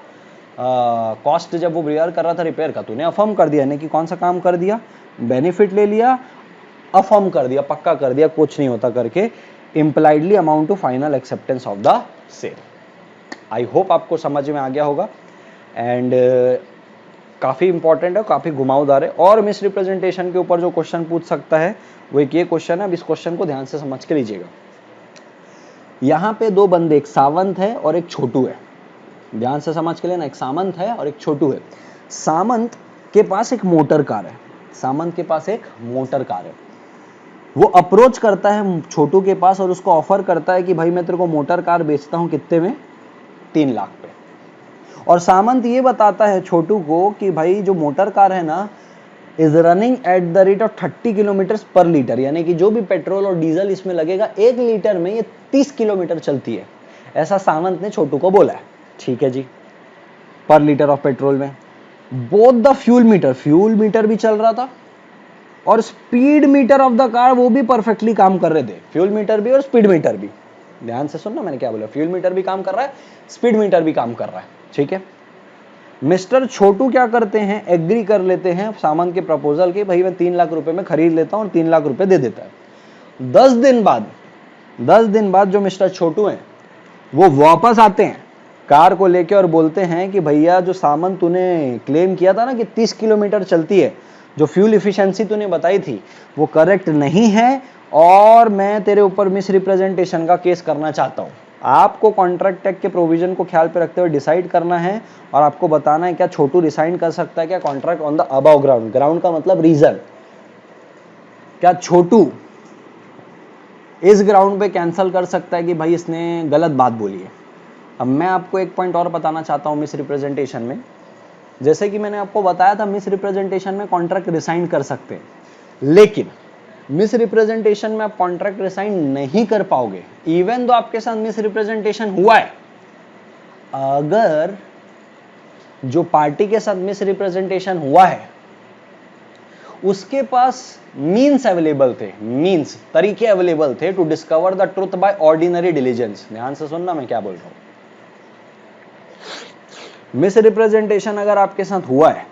कॉस्ट जब वो बियर कर रहा था रिपेयर का, तूने अफर्म कर दिया, यानी कि कौन सा काम कर दिया, बेनिफिट ले लिया, अफर्म कर दिया, पक्का कर दिया, कुछ नहीं होता करके, impliedly amount to final acceptance of the same. I hope आपको समझ में आ गया होगा। एंड काफ़ी इंपॉर्टेंट है, काफ़ी घुमावदार है। और मिस रिप्रेजेंटेशन के ऊपर जो क्वेश्चन पूछ सकता है वो एक ये क्वेश्चन है, अब इस क्वेश्चन को ध्यान से समझ के लीजिएगा। यहाँ पे दो बंदे, एक सावंत है और एक छोटू है, ध्यान से समझ के लेना, एक सामंत है और एक छोटू है। सामंत के पास एक मोटर कार है, सामंत के पास एक मोटर कार है। वो अप्रोच करता है छोटू के पास और उसको ऑफर करता है कि भाई मैं तेरे को मोटर कार बेचता हूँ, कितने में, 3 लाख पे। और सामंत ये बताता है छोटू को कि भाई जो मोटर कार है ना, is running at the rate of 30 kilometre पर लीटर, यानी कि जो भी पेट्रोल और डीजल इसमें लगेगा 1 लीटर में ये 30 किलोमीटर चलती है, ऐसा सामंत ने छोटू को बोला है। ठीक है जी, पर लीटर ऑफ पेट्रोल में। बोथ द फ्यूल मीटर भी चल रहा था और speed meter of the car वो भी परफेक्टली काम कर रहे थे, फ्यूल मीटर भी और स्पीड मीटर भी। ध्यान से सुनना मैंने क्या बोला, फ्यूल मीटर भी काम कर रहा है, स्पीड मीटर भी काम कर रहा है। ठीक है, मिस्टर छोटू क्या करते हैं, एग्री कर लेते हैं सामंत के प्रपोजल के, भाई मैं 3 लाख रुपए में खरीद लेता हूं, और 3 लाख रुपए दे देता है। 10 दिन बाद जो मिस्टर छोटू हैं वो वापस आते हैं कार को लेके और बोलते हैं कि भैया जो सामंत तूने क्लेम किया था ना कि 30 किलोमीटर चलती है, जो फ्यूल इफिशिएंसी तूने बताई थी वो करेक्ट नहीं है, और मैं तेरे ऊपर मिस रिप्रेजेंटेशन का केस करना चाहता हूं। आपको कॉन्ट्रैक्ट एक्ट के प्रोविजन को ख्याल पे रखते हुए डिसाइड करना है और आपको बताना है क्या छोटू रिसाइन कर सकता है क्या contract on the above ground. Ground का मतलब रीजन, क्या छोटू इस ग्राउंड पे कैंसिल कर सकता है कि भाई इसने गलत बात बोली है। अब मैं आपको एक पॉइंट और बताना चाहता हूं मिस रिप्रेजेंटेशन में, जैसे कि मैंने आपको बताया था मिस रिप्रेजेंटेशन में कॉन्ट्रैक्ट रिसाइन कर सकते हैं, लेकिन मिस रिप्रेजेंटेशन में आप कॉन्ट्रैक्ट रिसाइन नहीं कर पाओगे इवन दो आपके साथ मिस रिप्रेजेंटेशन हुआ है। अगर जो पार्टी के साथ मिस रिप्रेजेंटेशन हुआ है उसके पास मीन्स अवेलेबल थे, मीन्स तरीके अवेलेबल थे to discover the truth by ordinary diligence. ध्यान से सुनना मैं क्या बोल रहा हूं। मिस रिप्रेजेंटेशन अगर आपके साथ हुआ है,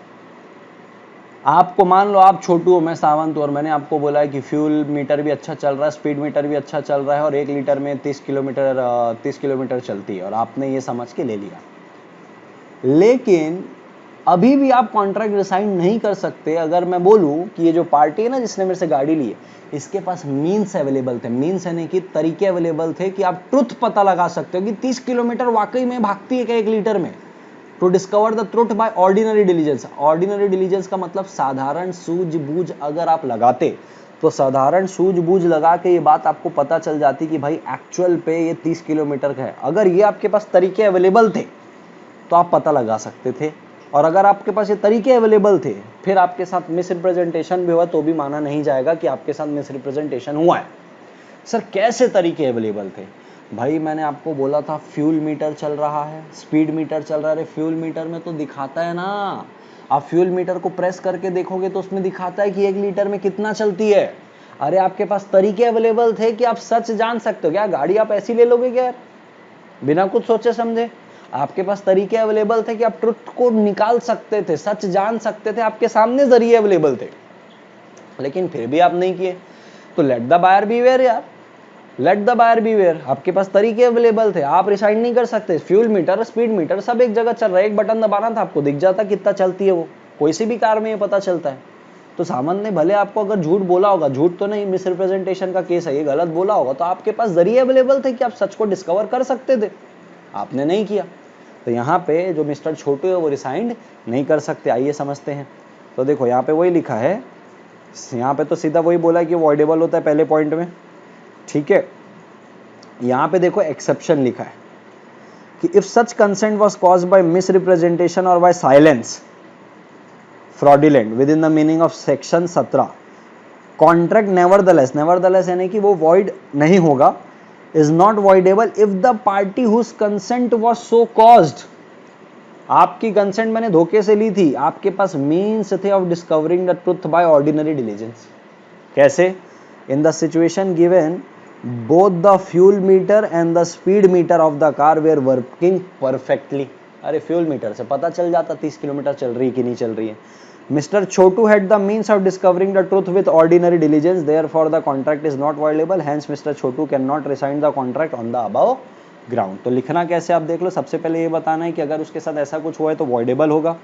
आपको मान लो आप छोटू हो मैं सावंत हूं और मैंने आपको बोला है कि फ्यूल मीटर भी अच्छा चल रहा है, स्पीड मीटर भी अच्छा चल रहा है और 1 लीटर में 30 किलोमीटर चलती है, और आपने ये समझ के ले लिया। लेकिन अभी भी आप कॉन्ट्रैक्ट रिसाइन नहीं कर सकते अगर मैं बोलूं कि ये जो पार्टी है ना जिसने मेरे से गाड़ी ली है, इसके पास मीन्स अवेलेबल थे, मीन्स यानी कि तरीके अवेलेबल थे कि आप ट्रुथ पता लगा सकते हो कि 30 किलोमीटर वाकई में भागती है क्या 1 लीटर में, to discover the truth by ordinary diligence. Ordinary diligence का मतलब साधारण सूझबूझ अगर आप लगाते तो साधारण सूझबूझ लगा के ये बात आपको पता चल जाती कि भाई एक्चुअल पे ये 30 किलोमीटर का है। अगर ये आपके पास तरीके अवेलेबल थे तो आप पता लगा सकते थे, और अगर आपके पास ये तरीके अवेलेबल थे फिर आपके साथ मिस रिप्रेजेंटेशन भी हुआ तो भी माना नहीं जाएगा कि आपके साथ मिस रिप्रेजेंटेशन हुआ है। सर कैसे तरीके अवेलेबल थे? भाई मैंने आपको बोला था फ्यूल मीटर चल रहा है, स्पीड मीटर चल रहा है, फ्यूल मीटर में तो दिखाता है ना, आप फ्यूल मीटर को प्रेस करके देखोगे तो उसमें दिखाता है कि 1 लीटर में कितना चलती है। अरे आपके पास तरीके अवेलेबल थे कि आप सच जान सकते हो क्या, गाड़ी आप ऐसी ले लोगे क्या बिना कुछ सोचे समझे? आपके पास तरीके अवेलेबल थे कि आप ट्रुथ को निकाल सकते थे, सच जान सकते थे, आपके सामने जरिए अवेलेबल थे, लेकिन फिर भी आप नहीं किए। तो लेट द बायर बीवेयर यार, लेट द बायर बीवेयर। आपके पास तरीके अवेलेबल थे, आप रिसाइन नहीं कर सकते, फ्यूल मीटर स्पीड मीटर सब एक जगह चल रहा है, एक बटन दबाना था आपको दिख जाता कितना चलती है वो, कोई सी भी कार में ये पता चलता है। तो सामंत ने भले आपको अगर झूठ बोला होगा, झूठ तो नहीं मिस रिप्रेजेंटेशन का केस है ये, गलत बोला होगा, तो आपके पास जरिए अवेलेबल थे कि आप सच को डिस्कवर कर सकते थे, आपने नहीं किया। तो यहाँ पे जो मिस्टर छोटू है वो रिसाइंड नहीं कर सकते। आइए समझते हैं। तो देखो यहाँ पे वही लिखा है, यहाँ पे तो सीधा वही बोला है कि वो ऑडिबल होता है पहले पॉइंट में, ठीक है। यहाँ पे देखो एक्सेप्शन लिखा है कि if such consent was caused by misrepresentation और by silence fraudulent within the meaning of section 17, contract nevertheless, nevertheless यानी कि वो वॉइड नहीं होगा is not voidable if the party whose consent was so caused. आपकी consent मैंने धोखे से ली थी, आपके पास मीन्स थे of discovering the truth by ordinary diligence. कैसे? In the situation given both the fuel metre and the speed meter of the car were working perfectly. अरे फ्यूल मीटर से पता चल जाता 30 किलोमीटर चल रही है कि नहीं चल रही है। Mister Chhotu had the means of discovering the truth with ordinary diligence, therefore the contract is not voidable, hence mister Chhotu can not resign the contract on the above ground. तो लिखना कैसे आप देख लो। सबसे पहले ये बताना है कि अगर उसके साथ ऐसा कुछ हुआ है तो वॉइडेबल होगा।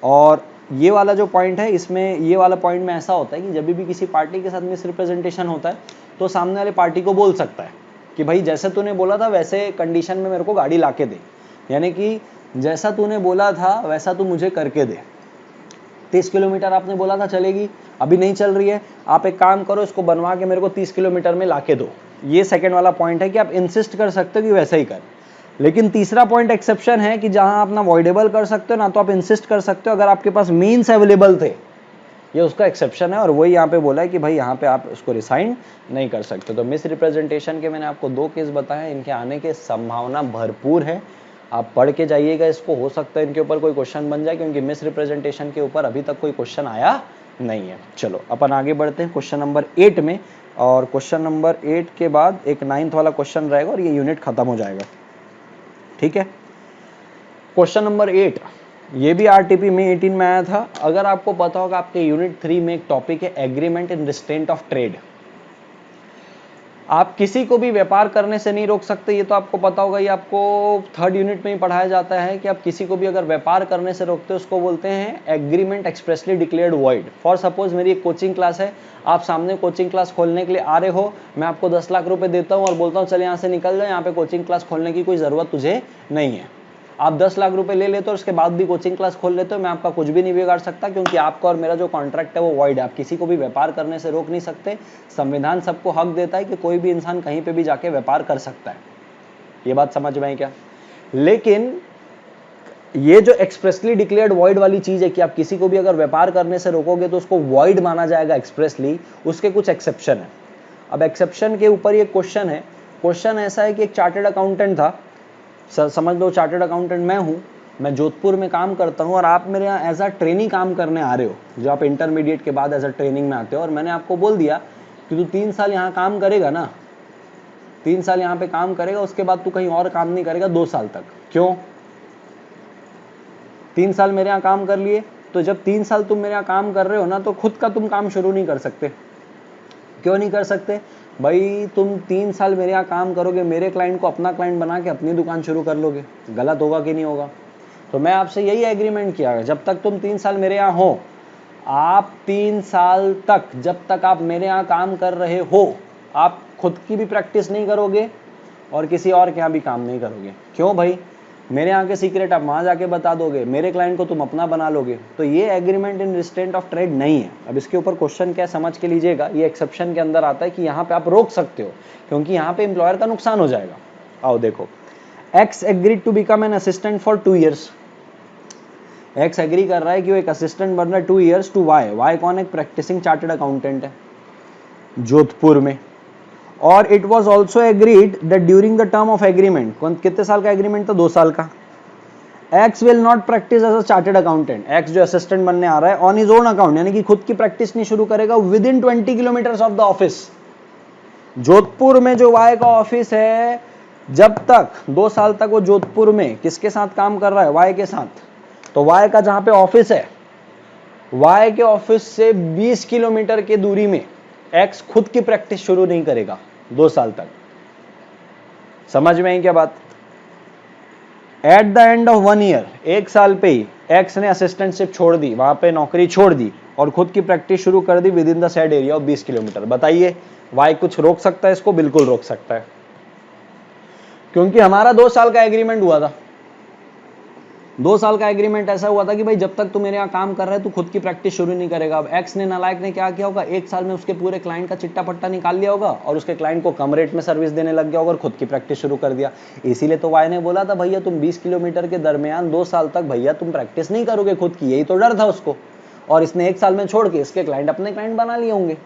और ये वाला जो पॉइंट है, इसमें ये वाला पॉइंट में ऐसा होता है कि जब भी किसी पार्टी के साथ मिसरिप्रेजेंटेशन होता है तो सामने वाले पार्टी को बोल सकता है कि भाई जैसे तूने बोला था वैसे कंडीशन में मेरे को गाड़ी लाके दे, यानी कि जैसा तूने बोला था वैसा तू मुझे करके दे। 30 किलोमीटर आपने बोला था चलेगी, अभी नहीं चल रही है, आप एक काम करो इसको बनवा के मेरे को 30 किलोमीटर में लाके दो। ये सेकंड वाला पॉइंट है कि आप इंसिस्ट कर सकते हो कि वैसा ही कर। लेकिन तीसरा पॉइंट एक्सेप्शन है कि जहां आप ना वॉइडेबल कर सकते हो ना तो आप इंसिस्ट कर सकते हो अगर आपके पास मीन्स अवेलेबल थे, ये उसका एक्सेप्शन है। और वही यहाँ पे बोला है कि भाई यहाँ पे आप उसको रिसाइन नहीं कर सकते। तो मिस रिप्रेजेंटेशन के मैंने आपको 2 केस बताए, इनके आने की संभावना भरपूर है। आप पढ़ के जाइएगा इसको, हो सकता है इनके ऊपर कोई क्वेश्चन बन जाए, क्योंकि मिस रिप्रेजेंटेशन के ऊपर अभी तक कोई क्वेश्चन आया नहीं है। चलो अपन आगे बढ़ते हैं क्वेश्चन नंबर 8 में, और क्वेश्चन नंबर 8 के बाद एक 9th वाला क्वेश्चन रहेगा और ये यूनिट खत्म हो जाएगा। ठीक है, क्वेश्चन नंबर 8 ये भी आरटीपी में 18 में आया था। अगर आपको पता होगा आपके यूनिट 3 में एक टॉपिक है agreement in restraint of trade. आप किसी को भी व्यापार करने से नहीं रोक सकते, ये तो आपको पता होगा, ये आपको 3rd यूनिट में ही पढ़ाया जाता है कि आप किसी को भी अगर व्यापार करने से रोकते हो उसको बोलते हैं agreement expressly declared void. For suppose मेरी एक कोचिंग क्लास है, आप सामने कोचिंग क्लास खोलने के लिए आ रहे हो, मैं आपको 10 लाख रुपए देता हूँ और बोलता हूँ चल यहाँ से निकल जाओ, यहाँ पे कोचिंग क्लास खोलने की कोई जरूरत तुझे नहीं है। आप 10 लाख रुपए ले लेते हो और उसके बाद भी कोचिंग क्लास खोल लेते हो, मैं आपका कुछ भी नहीं बिगाड़ सकता, क्योंकि आपका और मेरा जो कॉन्ट्रैक्ट है वो वॉइड है। आप किसी को भी व्यापार करने से रोक नहीं सकते। संविधान सबको हक देता है कि कोई भी इंसान कहीं पे भी जाके व्यापार कर सकता है। ये बात समझ में आई क्या? लेकिन ये जो एक्सप्रेसली डिक्लेयर्ड वॉइड वाली चीज है कि आप किसी को भी अगर व्यापार करने से रोकोगे तो उसको वॉइड माना जाएगा एक्सप्रेसली, उसके कुछ एक्सेप्शन है। अब एक्सेप्शन के ऊपर ये क्वेश्चन है। क्वेश्चन ऐसा है कि एक चार्टर्ड अकाउंटेंट था, समझ लो चार्टर्ड अकाउंटेंट मैं हूं, मैं जोधपुर में काम करता हूं और आप मेरे यहाँ एज अ ट्रेनिंग काम करने आ रहे हो, जो आप इंटरमीडिएट के बाद एज अ ट्रेनिंग में आते हो, और मैंने आपको बोल दिया कि तू 3 साल यहाँ काम करेगा ना, 3 साल यहाँ पे काम करेगा, उसके बाद तू कहीं और काम नहीं करेगा 2 साल तक। क्यों? 3 साल मेरे यहाँ काम कर लिए, तो जब 3 साल तुम मेरे यहाँ काम कर रहे हो ना तो खुद का तुम काम शुरू नहीं कर सकते। क्यों नहीं कर सकते? भाई तुम 3 साल मेरे यहाँ काम करोगे, मेरे क्लाइंट को अपना क्लाइंट बना के अपनी दुकान शुरू कर लोगे, गलत होगा कि नहीं होगा? तो मैं आपसे यही एग्रीमेंट किया, जब तक तुम 3 साल मेरे यहाँ हो, आप 3 साल तक जब तक आप मेरे यहाँ काम कर रहे हो, आप खुद की भी प्रैक्टिस नहीं करोगे और किसी और के यहाँ भी काम नहीं करोगे। क्यों भाई? मेरे यहाँ के सीक्रेट आप वहां जाके बता दोगे, मेरे क्लाइंट को तुम अपना बना लोगे। तो ये agreement in restraint of trade नहीं है। अब इसके ऊपर क्वेश्चन क्या समझ के लीजिएगा, ये एक्सेप्शन के अंदर आता है कि यहाँ पे आप रोक सकते हो, क्योंकि यहाँ पे एम्प्लॉयर का नुकसान हो जाएगा। आओ देखो, X agreed to become an assistant for 2 years. X agree कर रहा है कि वो एक असिस्टेंट बन रहा है 2 ईयर्स टू वाई। वाई कौन? एक प्रैक्टिसिंग चार्टर्ड अकाउंटेंट है जोधपुर में। और it was also agreed that during the term of agreement, कितने साल का एग्रीमेंट था? 2 साल का। X will not practise as a chartered accountant. X जो असिस्टेंट बनने आ रहा है ऑन हिज ओन अकाउंट, यानी कि खुद की प्रैक्टिस नहीं शुरू करेगा with in 20 kilometre of the office. Jodhpur में जो वाई का ऑफिस है, जब तक 2 साल तक वो जोधपुर में किसके साथ काम कर रहा है? वाई के साथ। तो वाई का जहां पे ऑफिस है, वाई के ऑफिस से 20 किलोमीटर की दूरी में एक्स खुद की प्रैक्टिस शुरू नहीं करेगा 2 साल तक। समझ में आई क्या बात? At the end of 1 year, 1 साल पे ही एक्स ने असिस्टेंटशिप छोड़ दी, वहां पे नौकरी छोड़ दी और खुद की प्रैक्टिस शुरू कर दी within the said area of 20 kilometre. बताइए वाई कुछ रोक सकता है इसको? बिल्कुल रोक सकता है, क्योंकि हमारा 2 साल का एग्रीमेंट हुआ था। 2 साल का एग्रीमेंट ऐसा हुआ था कि भाई जब तक तू मेरे यहाँ काम कर रहा है तू खुद की प्रैक्टिस शुरू नहीं करेगा। अब एक्स ने, नालायक ने क्या किया होगा, 1 साल में उसके पूरे क्लाइंट का चिट्टा पट्टा निकाल लिया होगा और उसके क्लाइंट को कम रेट में सर्विस देने लग गया होगा और खुद की प्रैक्टिस शुरू कर दिया। इसीलिए तो वाई ने बोला था भैया तुम 20 किलोमीटर के दरमियान 2 साल तक भैया तुम प्रैक्टिस नहीं करोगे खुद की, यही तो डर था उसको। और इसने 1 साल में छोड़ के इसके क्लाइंट अपने क्लाइंट बना लिए होंगे।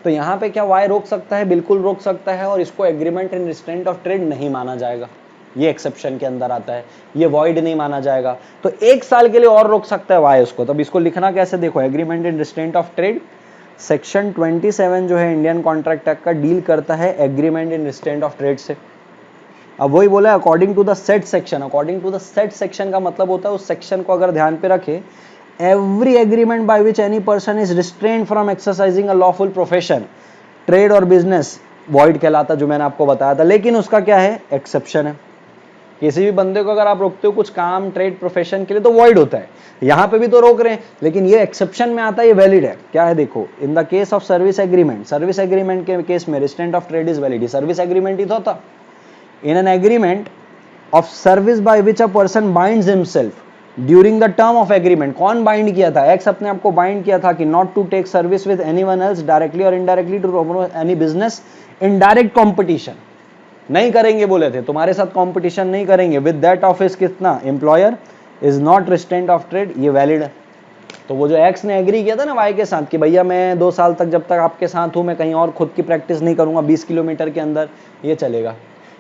तो यहाँ पे क्या वाई रोक सकता है? बिल्कुल रोक सकता है, और इसको agreement in restraint of trade नहीं माना जाएगा, ये एक्सेप्शन के अंदर आता है, ये वॉइड नहीं माना जाएगा। तो 1 साल के लिए और रोक सकता है वाई उसको। तब इसको लिखना कैसे? देखो, agreement in restraint of trade section 27 जो है इंडियन कॉन्ट्रैक्ट एक्ट का डील करता है agreement in restraint of trade से। अब वही बोला according to the said section. According to the said section का मतलब होता है, उस सेक्शन को अगर ध्यान पे रखे, every agreement by which any person is restrained from exercising a lawful profession, trade और बिजनेस, वॉइड कहलाता, जो मैंने आपको बताया था। लेकिन उसका क्या है? एक्सेप्शन है। किसी भी बंदे को अगर आप रोकते हो कुछ काम, ट्रेड, प्रोफेशन के लिए, तो वॉइड होता है। यहाँ पे भी तो रोक रहे हैं, लेकिन ये एक्सेप्शन में आता है, ये वैलिड है। क्या है? देखो, in the case of service agreement, service agreement के केस में restraint of trade is valid. Service agreement ही तो था। In an agreement of service by which a person binds himself during the term of agreement. कौन bind किया था? X अपने आप को बाइंड किया था कि not to take service with anyone else directly और indirectly to promote any business in direct competition. नहीं करेंगे बोले थे, तुम्हारे साथ कंपटीशन नहीं करेंगे विद दैट ऑफिस कितना employer is not restraint of trade, ये वैलिड है। तो वो जो एक्स ने एग्री किया था ना वाई के साथ कि भैया मैं 2 साल तक जब तक आपके साथ हूं, मैं कहीं और खुद की प्रैक्टिस नहीं करूंगा 20 किलोमीटर के अंदर, ये चलेगा।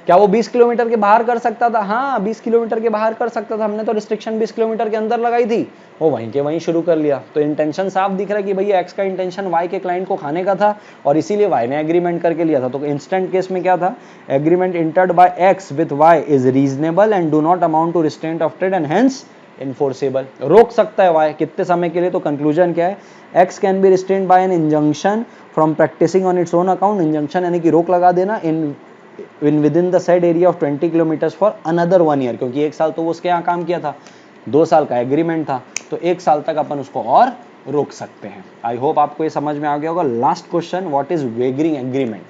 क्या वो 20 किलोमीटर के बाहर कर सकता था? हाँ, 20 किलोमीटर के बाहर कर सकता था। हमने तो रिस्ट्रिक्शन 20 किलोमीटर के अंदर लगाई थी, वो वहीं के वहीं शुरू कर लिया। तो इंटेंशन साफ दिख रहा है कि भैया एक्स का इंटेंशन वाई के क्लाइंट को खाने का था, और इसीलिए वाई ने एग्रीमेंट करके लिया था। तो इंस्टेंट केस में क्या था? Agreement entered by X with Y is reasonable and do not amount to restraint of trade and hence enforceable. रोक सकता है वाई, कितने समय के लिए? तो कंक्लूजन क्या है? X can be restrained by an injunction from practicing on its own account. Injunction यानी कि रोक लगा देना in within the said area of 20 kilometres for another 1 year, क्योंकि 1 साल तो वो उसके यहाँ काम किया था, 2 साल का एग्रीमेंट था, तो 1 साल तक अपन उसको और रोक सकते हैं। आई होप आपको ये समझ में आ गया होगा। Last question, what is wagering agreement?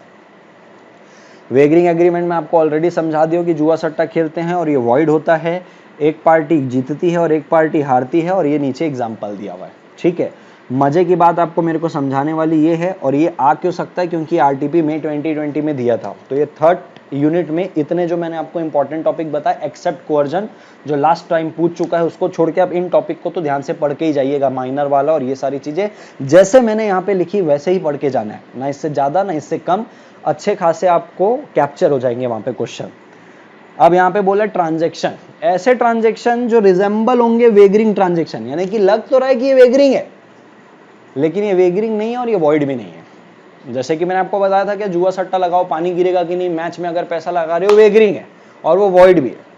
Wagering agreement में आपको ऑलरेडी समझा दिया कि जुआ सट्टा खेलते हैं और ये वॉइड होता है, एक पार्टी जीतती है और एक पार्टी हारती है, और ये नीचे एग्जाम्पल दिया हुआ है। ठीक है, मजे की बात आपको मेरे को समझाने वाली ये है, और ये आ क्यों सकता है? क्योंकि आरटीपी में 2020 में दिया था। तो ये 3rd यूनिट में इतने जो मैंने आपको इंपॉर्टेंट टॉपिक बताया, एक्सेप्ट कोअर्जन जो लास्ट टाइम पूछ चुका है, उसको छोड़ के आप इन टॉपिक को तो ध्यान से पढ़ के ही जाइएगा, माइनर वाला और ये सारी चीजें जैसे मैंने यहाँ पे लिखी वैसे ही पढ़ के जाना है, ना इससे ज्यादा ना इससे कम। अच्छे खासे आपको कैप्चर हो जाएंगे वहां पे क्वेश्चन। अब यहाँ पे बोला ट्रांजेक्शन, ऐसे ट्रांजेक्शन जो रिजेंबल होंगे वेगरिंग ट्रांजेक्शन, यानी कि लग तो रहा है कि ये वेगरिंग है, लेकिन ये वेगरिंग नहीं है और ये वॉइड भी नहीं है। जैसे कि मैंने आपको बताया था कि जुआ सट्टा लगाओ पानी गिरेगा कि नहीं, मैच में अगर पैसा लगा रहे हो, वेगरिंग है और वो वॉइड भी है।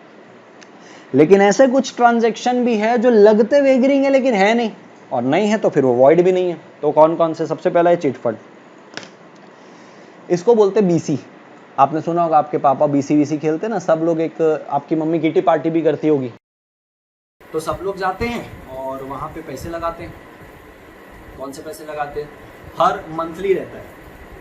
लेकिन ऐसे कुछ ट्रांजेक्शन भी है जो लगते वेगरिंग है लेकिन है नहीं, और नहीं है तो फिर वो वॉइड भी नहीं है। तो कौन कौन से? सबसे पहला है चिट फंड, इसको बोलते बीसी। आपने सुना होगा, आपके पापा बीसी खेलते ना, सब लोग, एक आपकी मम्मी किटी पार्टी भी करती होगी, तो सब लोग जाते हैं और वहां पे पैसे लगाते हैं। कौन से पैसे लगाते हैं? हर मंथली रहता है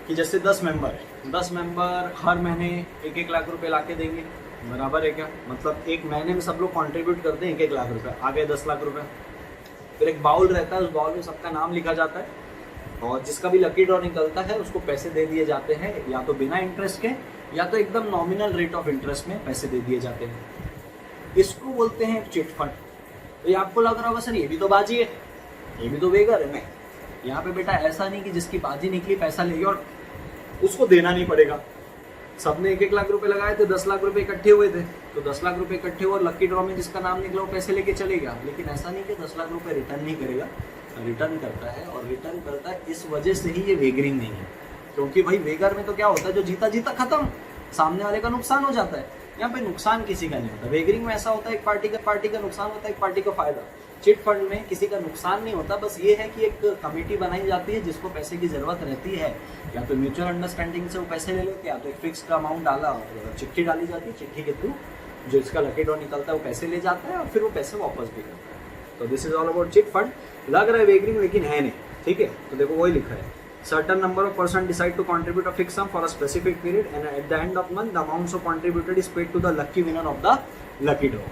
कि जैसे 10 मेंबर है, 10 मेंबर हर महीने 1-1 लाख रुपए ला के देंगे, बराबर है क्या? मतलब एक महीने में सब लोग कंट्रीब्यूट करते हैं 1-1 लाख रुपए, आ गए 10 लाख रुपए। फिर एक बाउल रहता है, उस बाउल में सबका नाम लिखा जाता है, और जिसका भी लकी ड्रॉ निकलता है उसको पैसे दे दिए जाते हैं, या तो बिना इंटरेस्ट के या तो एकदम नॉमिनल रेट ऑफ इंटरेस्ट में पैसे दे दिए जाते हैं। इसको बोलते हैं चिट फंड। तो ये आपको लग रहा होगा सर ये भी तो बाजी है, ये भी तो वेगर है। नहीं, यहाँ पे बेटा ऐसा नहीं कि जिसकी बाजी निकली पैसा ले गया और उसको देना नहीं पड़ेगा। सबने 1-1 लाख रुपए लगाए थे, 10 लाख रुपए इकट्ठे हुए थे, तो 10 लाख रुपए इकट्ठे हुए और लकी ड्रॉ में जिसका नाम निकला वो पैसे लेके चले गया। लेकिन ऐसा नहीं कि 10 लाख रुपए रिटर्न नहीं करेगा, रिटर्न करता है, और रिटर्न करता है इस वजह से ही ये वेगरिंग नहीं है। क्योंकि भाई वेगर में तो क्या होता है, जो जीता जीता खत्म, सामने वाले का नुकसान हो जाता है। यहाँ पे नुकसान किसी का नहीं होता। वेगरिंग में ऐसा होता है एक पार्टी का नुकसान होता है, एक पार्टी का फायदा। चिट फंड में किसी का नुकसान नहीं होता, बस ये है कि एक कमेटी बनाई जाती है जिसको पैसे की जरूरत रहती है, या तो म्यूचुअल अंडरस्टैंडिंग से वो पैसे ले लेते हैं, या तो एक फिक्स का अमाउंट डाला और चिट्ठी डाली जाती है, चिट्ठी के थ्रू जो इसका लकी ड्रॉ निकलता है वो पैसे ले जाता है और फिर वो पैसे वापस भी करता है। तो this is all about chit fund. लग रहा है वेगरिंग लेकिन है नहीं, ठीक है। तो देखो वही लिखा है, certain number of person decide to contribute a fixed sum for a specific period, and at the end of month the amount so contributed is paid to the lucky winner of the lucky draw.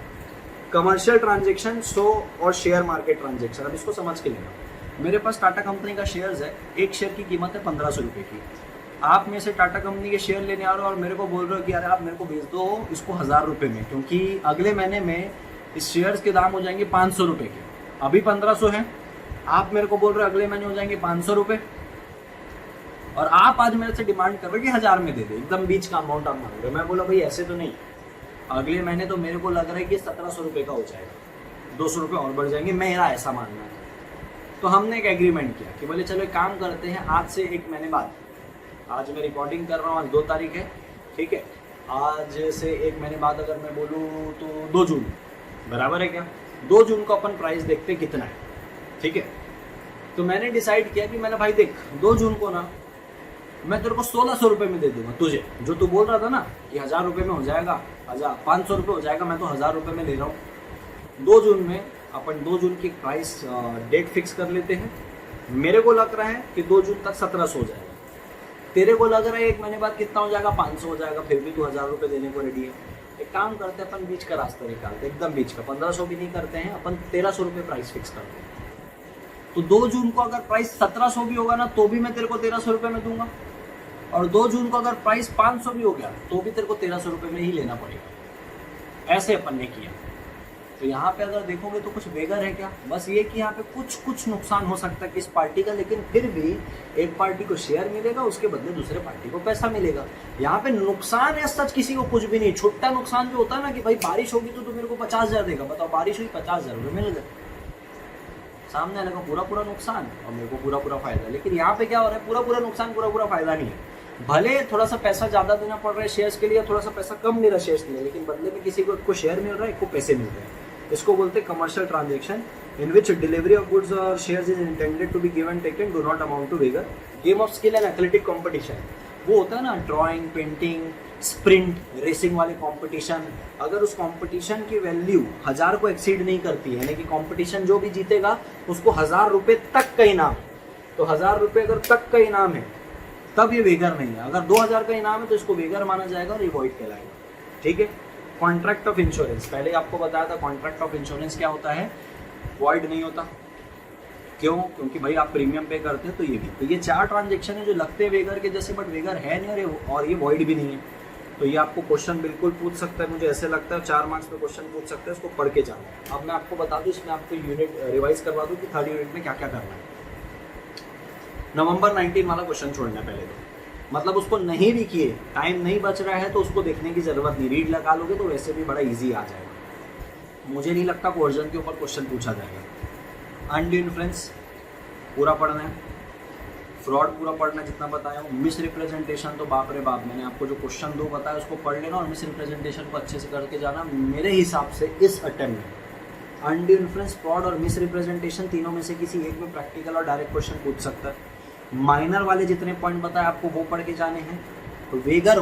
Commercial transaction so और share market transaction, अब इसको समझ के लेना। मेरे पास Tata company का shares है, एक शेयर की कीमत है 1500 रुपये की। आप में से टाटा कंपनी के शेयर लेने आ रहे हो और मेरे को बोल रहे हो कि यार आप मेरे को भेज दो इसको 1000 रुपये में, क्योंकि अगले महीने में इस शेयर्स के दाम हो जाएंगे 500 रुपये के। अभी 1500 है, आप मेरे को बोल रहे हो अगले महीने हो जाएंगे 500 रुपये। और आप आज मेरे से डिमांड कर रहे हो कि 1000 में दे दे, एकदम बीच का अमाउंट आप मांग रहे हो। मैं बोला भाई ऐसे तो नहीं, अगले महीने तो मेरे को लग रहा है कि 1700 रुपये का हो जाएगा, 200 रुपये और बढ़ जाएंगे, मेरा ऐसा मानना है। तो हमने एक एग्रीमेंट किया कि बोले चलो एक काम करते हैं, आज से 1 महीने बाद, आज मैं रिकॉर्डिंग कर रहा हूँ, आज 2 तारीख है, ठीक है, आज से 1 महीने बाद अगर मैं बोलूँ तो 2 जून, बराबर है क्या, 2 जून को अपन प्राइस देखते कितना है, ठीक है। तो मैंने डिसाइड किया कि मैंने भाई देख 2 जून को ना मैं तेरे को 1600 रुपये में दे दूंगा तुझे, जो तू बोल रहा था ना कि 1000 रुपये में हो जाएगा, 500 रुपये हो जाएगा, मैं तो 1000 रुपये में ले रहा हूँ। 2 जून में अपन 2 जून की प्राइस डेट फिक्स कर लेते हैं। मेरे को लग रहा है कि 2 जून तक 1700 हो जाएगा, तेरे को लग रहा है 1 महीने बाद कितना हो जाएगा, 500 हो जाएगा, फिर भी तू 1000 रुपये देने को रेडी है। एक काम करते हैं, अपन बीच का रास्ता निकालते हैं, एकदम बीच का, 1500 भी नहीं करते हैं, अपन 1300 रुपये प्राइस फिक्स करते हैं। तो 2 जून को अगर प्राइस 1700 भी होगा ना तो भी मैं तेरे को 1300 रुपये में दूंगा, और 2 जून को अगर प्राइस 500 भी हो गया तो भी तेरे को 1300 रुपये में ही लेना पड़ेगा। ऐसे अपन ने किया। तो यहाँ पे अगर देखोगे तो कुछ बेगर है क्या, बस ये कि यहाँ पे कुछ नुकसान हो सकता है कि इस पार्टी का, लेकिन फिर भी एक पार्टी को शेयर मिलेगा, उसके बदले दूसरे पार्टी को पैसा मिलेगा। यहाँ पे नुकसान है सच किसी को कुछ भी नहीं। छुट्टा नुकसान जो होता है ना कि भाई बारिश होगी तो मेरे को 50,000 देगा, बताओ बारिश हुई 50,000 रुपये मिल गए, सामने वाले को पूरा नुकसान और मेरे को पूरा फायदा। लेकिन यहाँ पे क्या हो रहा है, पूरा नुकसान पूरा फायदा नहीं है। भले थोड़ा सा पैसा ज्यादा देना पड़ रहा है शेयर्स के लिए, थोड़ा सा पैसा कम मिल रहा है शेयर्स के लिए, लेकिन बदले में किसी को शेयर मिल रहा है, एक को पैसे मिल रहे हैं। इसको बोलते हैं commercial transaction, in which delivery of goods और shares is intended to be give and taken, do not amount to wager. Game of skill and athletic competition वो होता है ना, ड्राइंग, पेंटिंग, स्प्रिंट रेसिंग वाले कंपटीशन, अगर उस competition की value 1000 को एक्सीड नहीं करती है, यानी कि कंपटीशन जो भी जीतेगा उसको 1000 रुपये तक का इनाम, तो 1000 रुपये अगर तक का इनाम है तब ये वेगर नहीं है। अगर 2000 का इनाम है तो इसको वेगर माना जाएगा और ये वॉइड कहलाएगा, ठीक है। कॉन्ट्रैक्ट ऑफ इंश्योरेंस, पहले आपको बताया था कॉन्ट्रैक्ट ऑफ इंश्योरेंस क्या होता है, वॉइड नहीं होता। क्यों? क्योंकि भाई आप प्रीमियम पे करते हैं। तो ये भी, तो ये 4 ट्रांजेक्शन है जो लगते हैं वेगर के जैसे, बट वेगर है नहीं और ये वॉइड भी नहीं है। तो ये आपको क्वेश्चन बिल्कुल पूछ सकता है, मुझे ऐसे लगता है 4 मार्क्स पे क्वेश्चन पूछ सकते हैं, इसको पढ़ के जाना। अब मैं आपको बता दूं, इसमें आपको यूनिट रिवाइज करवा दूं कि 3rd यूनिट में क्या क्या करना है। नवंबर 19 वाला क्वेश्चन छोड़ना है पहले तो, मतलब उसको नहीं भी किए, टाइम नहीं बच रहा है तो उसको देखने की जरूरत नहीं, रीड लगा लोगे तो वैसे भी बड़ा इजी आ जाएगा। मुझे नहीं लगता कोर्जन के ऊपर क्वेश्चन पूछा जाएगा। अनड्यू इन्फ्लुएंस पूरा पढ़ना है, फ्रॉड पूरा पढ़ना है जितना बताया हूँ, मिस रिप्रेजेंटेशन तो बाप रे बाप, मैंने आपको जो क्वेश्चन 2 बताया उसको पढ़ लेना और मिस रिप्रेजेंटेशन को अच्छे से करके जाना। मेरे हिसाब से इस अटेम्प्ट में अनड्यू इन्फ्लुएंस, फ्रॉड और मिस रिप्रेजेंटेशन तीनों में से किसी एक में प्रैक्टिकल और डायरेक्ट क्वेश्चन पूछ सकता है। माइनर वाले जितने पॉइंट बताए आपको वो पढ़ के जाने हैं। तो वेगर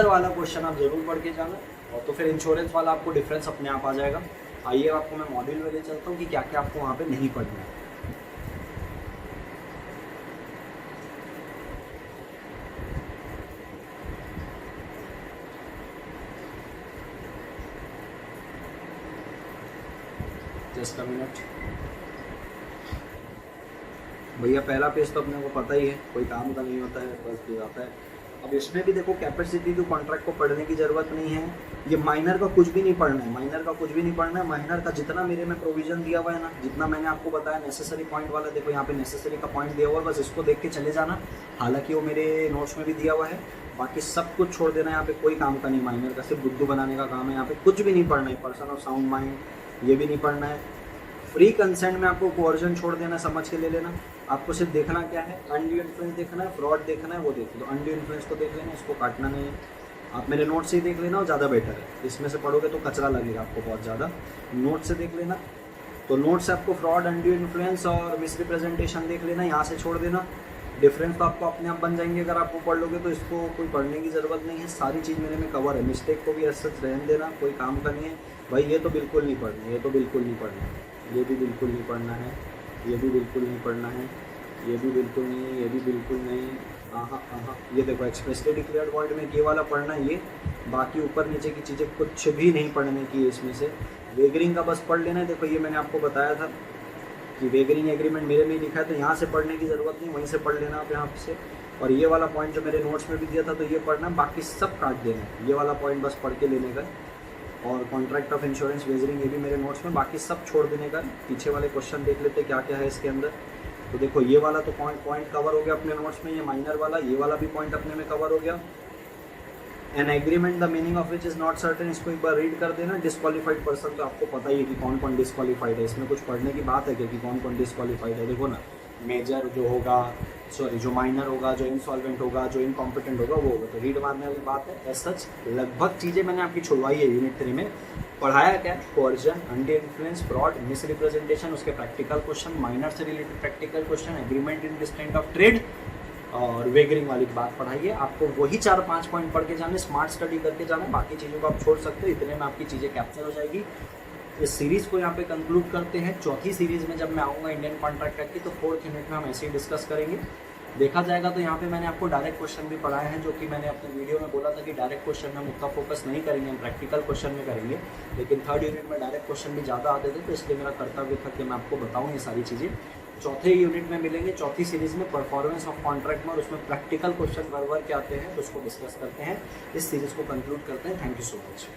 वाला क्वेश्चन आप जरूर पढ़ के जाना, और तो फिर इंश्योरेंस वाला आपको डिफरेंस अपने आप आ जाएगा। आइए आपको मैं मॉड्यूल में ले चलता हूँ कि क्या क्या आपको वहाँ पे नहीं पढ़ना है। जस्ट अ मिनट भैया, पहला पेज तो अपने को पता ही है, कोई काम का नहीं होता है, बस दे जाता है। अब इसमें भी देखो कैपेसिटी टू कॉन्ट्रैक्ट को पढ़ने की जरूरत नहीं है। ये माइनर का कुछ भी नहीं पढ़ना है, माइनर का जितना मेरे में प्रोविजन दिया हुआ है ना, जितना मैंने आपको बताया नेसेसरी पॉइंट वाला, देखो यहाँ पे नेसेसरी का पॉइंट दिया हुआ है, बस इसको देख के चले जाना। हालांकि वो मेरे नोट्स में भी दिया हुआ है, बाकी सब कुछ छोड़ देना। यहाँ पे कोई काम का नहीं, माइनर का सिर्फ बुद्धू बनाने का काम है। यहाँ पे कुछ भी नहीं पढ़ना है, पर्सन ऑफ साउंड माइंड ये भी नहीं पढ़ना है। फ्री कंसेंट में आपको कोवर्जन छोड़ देना, समझ के ले लेना। आपको सिर्फ देखना क्या है, अनड्यू इन्फ्लुएंस देखना है, फ्रॉड देखना है, वो देख लो। अनड्यू इन्फ्लुएंस को देख लेना, इसको काटना नहीं है। आप मेरे नोट से ही देख लेना, और ज़्यादा बेटर है। इसमें से पढ़ोगे तो कचरा लगेगा आपको बहुत ज़्यादा, नोट से देख लेना। तो नोट से आपको फ्रॉड, अनड्यू इन्फ्लुएंस और मिस रिप्रेजेंटेशन देख लेना, यहाँ से छोड़ देना। डिफरेंस तो आपको अपने आप बन जाएंगे अगर आपको पढ़ लोगे, तो इसको कोई पढ़ने की ज़रूरत नहीं है, सारी चीज़ मेरे में कवर है। मिस्टेक को भी ऐसे रहने देना, कोई काम का नहीं है भाई। ये तो बिल्कुल नहीं पढ़ना है, ये तो बिल्कुल नहीं पढ़ना है, ये भी बिल्कुल नहीं पढ़ना है, ये भी बिल्कुल नहीं पढ़ना है, ये भी बिल्कुल नहीं है, ये भी बिल्कुल नहीं। हाँ, ये देखो एक्सप्रेसली डिक्लेयर्ड वर्ड में ये वाला पढ़ना है, ये बाकी ऊपर नीचे की चीज़ें कुछ भी नहीं पढ़ने की है इसमें से। वेगरिंग का बस पढ़ लेना है। देखो ये मैंने आपको बताया था कि वेगरिंग एग्रीमेंट मेरे में ही लिखा है, तो यहाँ से पढ़ने की ज़रूरत नहीं, वहीं से पढ़ लेना आप यहाँ से। और ये वाला पॉइंट जो मेरे नोट्स में भी दिया था तो ये पढ़ना, बाकी सब काट देना है। ये वाला पॉइंट बस पढ़ के लेने का। और कॉन्ट्रैक्ट ऑफ इंश्योरेंस, वेजरिंग, ये भी मेरे नोट्स में, बाकी सब छोड़ देने का। पीछे वाले क्वेश्चन देख लेते क्या क्या है इसके अंदर। तो देखो ये वाला तो पॉइंट कवर हो गया अपने नोट्स में, ये माइनर वाला, ये वाला भी पॉइंट अपने में कवर हो गया। An agreement the meaning of which is not certain, इसको एक बार रीड कर देना। डिस्क्वालीफाइड पर्सन तो आपको पता ही है कि कौन कौन डिस्क्वालीफाइड है, इसमें कुछ पढ़ने की बात है क्या कि कौन कौन डिस्क्वालीफाइड है? देखो ना, मेजर जो होगा, सॉरी जो माइनर होगा, जो इंसॉल्वेंट होगा, जो इनकॉम्पिटेंट होगा वो होगा, तो रीड मारने वाली बात है। एज सच लगभग चीज़ें मैंने आपकी छुड़वाई है यूनिट 3 में। पढ़ाया क्या? Coercion, under influence, fraud, misrepresentation, उसके प्रैक्टिकल क्वेश्चन, माइनर से related practical question, agreement in distant of trade और वेगरिंग वाली बात पढ़ाई है। आपको वही 4-5 पॉइंट पढ़ के जाने, स्मार्ट स्टडी करके जाना, बाकी चीज़ों को आप छोड़ सकते हो, इतने में आपकी चीज़ें कैप्चर हो जाएगी। इस सीरीज़ को यहाँ पे कंक्लूड करते हैं। चौथी सीरीज़ में जब मैं आऊँगा इंडियन कॉन्ट्रैक्ट एक्ट की, तो 4th यूनिट में हम ऐसे ही डिस्कस करेंगे। देखा जाएगा तो यहाँ पे मैंने आपको डायरेक्ट क्वेश्चन भी पढ़ाए हैं, जो कि मैंने अपने वीडियो में बोला था कि डायरेक्ट क्वेश्चन में हम उतना फोकस नहीं करेंगे, हम प्रैक्टिकल क्वेश्चन में करेंगे। लेकिन 3rd यूनिट में डायरेक्ट क्वेश्चन भी ज़्यादा आते थे, तो इसलिए मेरा कर्तव्य था कि मैं आपको बताऊँ ये सारी चीज़ें। चौथे यूनिट में मिलेंगे, चौथी सीरीज़ में परफॉर्मेंस ऑफ कॉन्ट्रैक्ट में, और उसमें प्रैक्टिकल क्वेश्चन वर्क क्या आते हैं तो उसको डिस्कस करते हैं। इस सीरीज़ को कंक्लूड करते हैं। Thank you so much.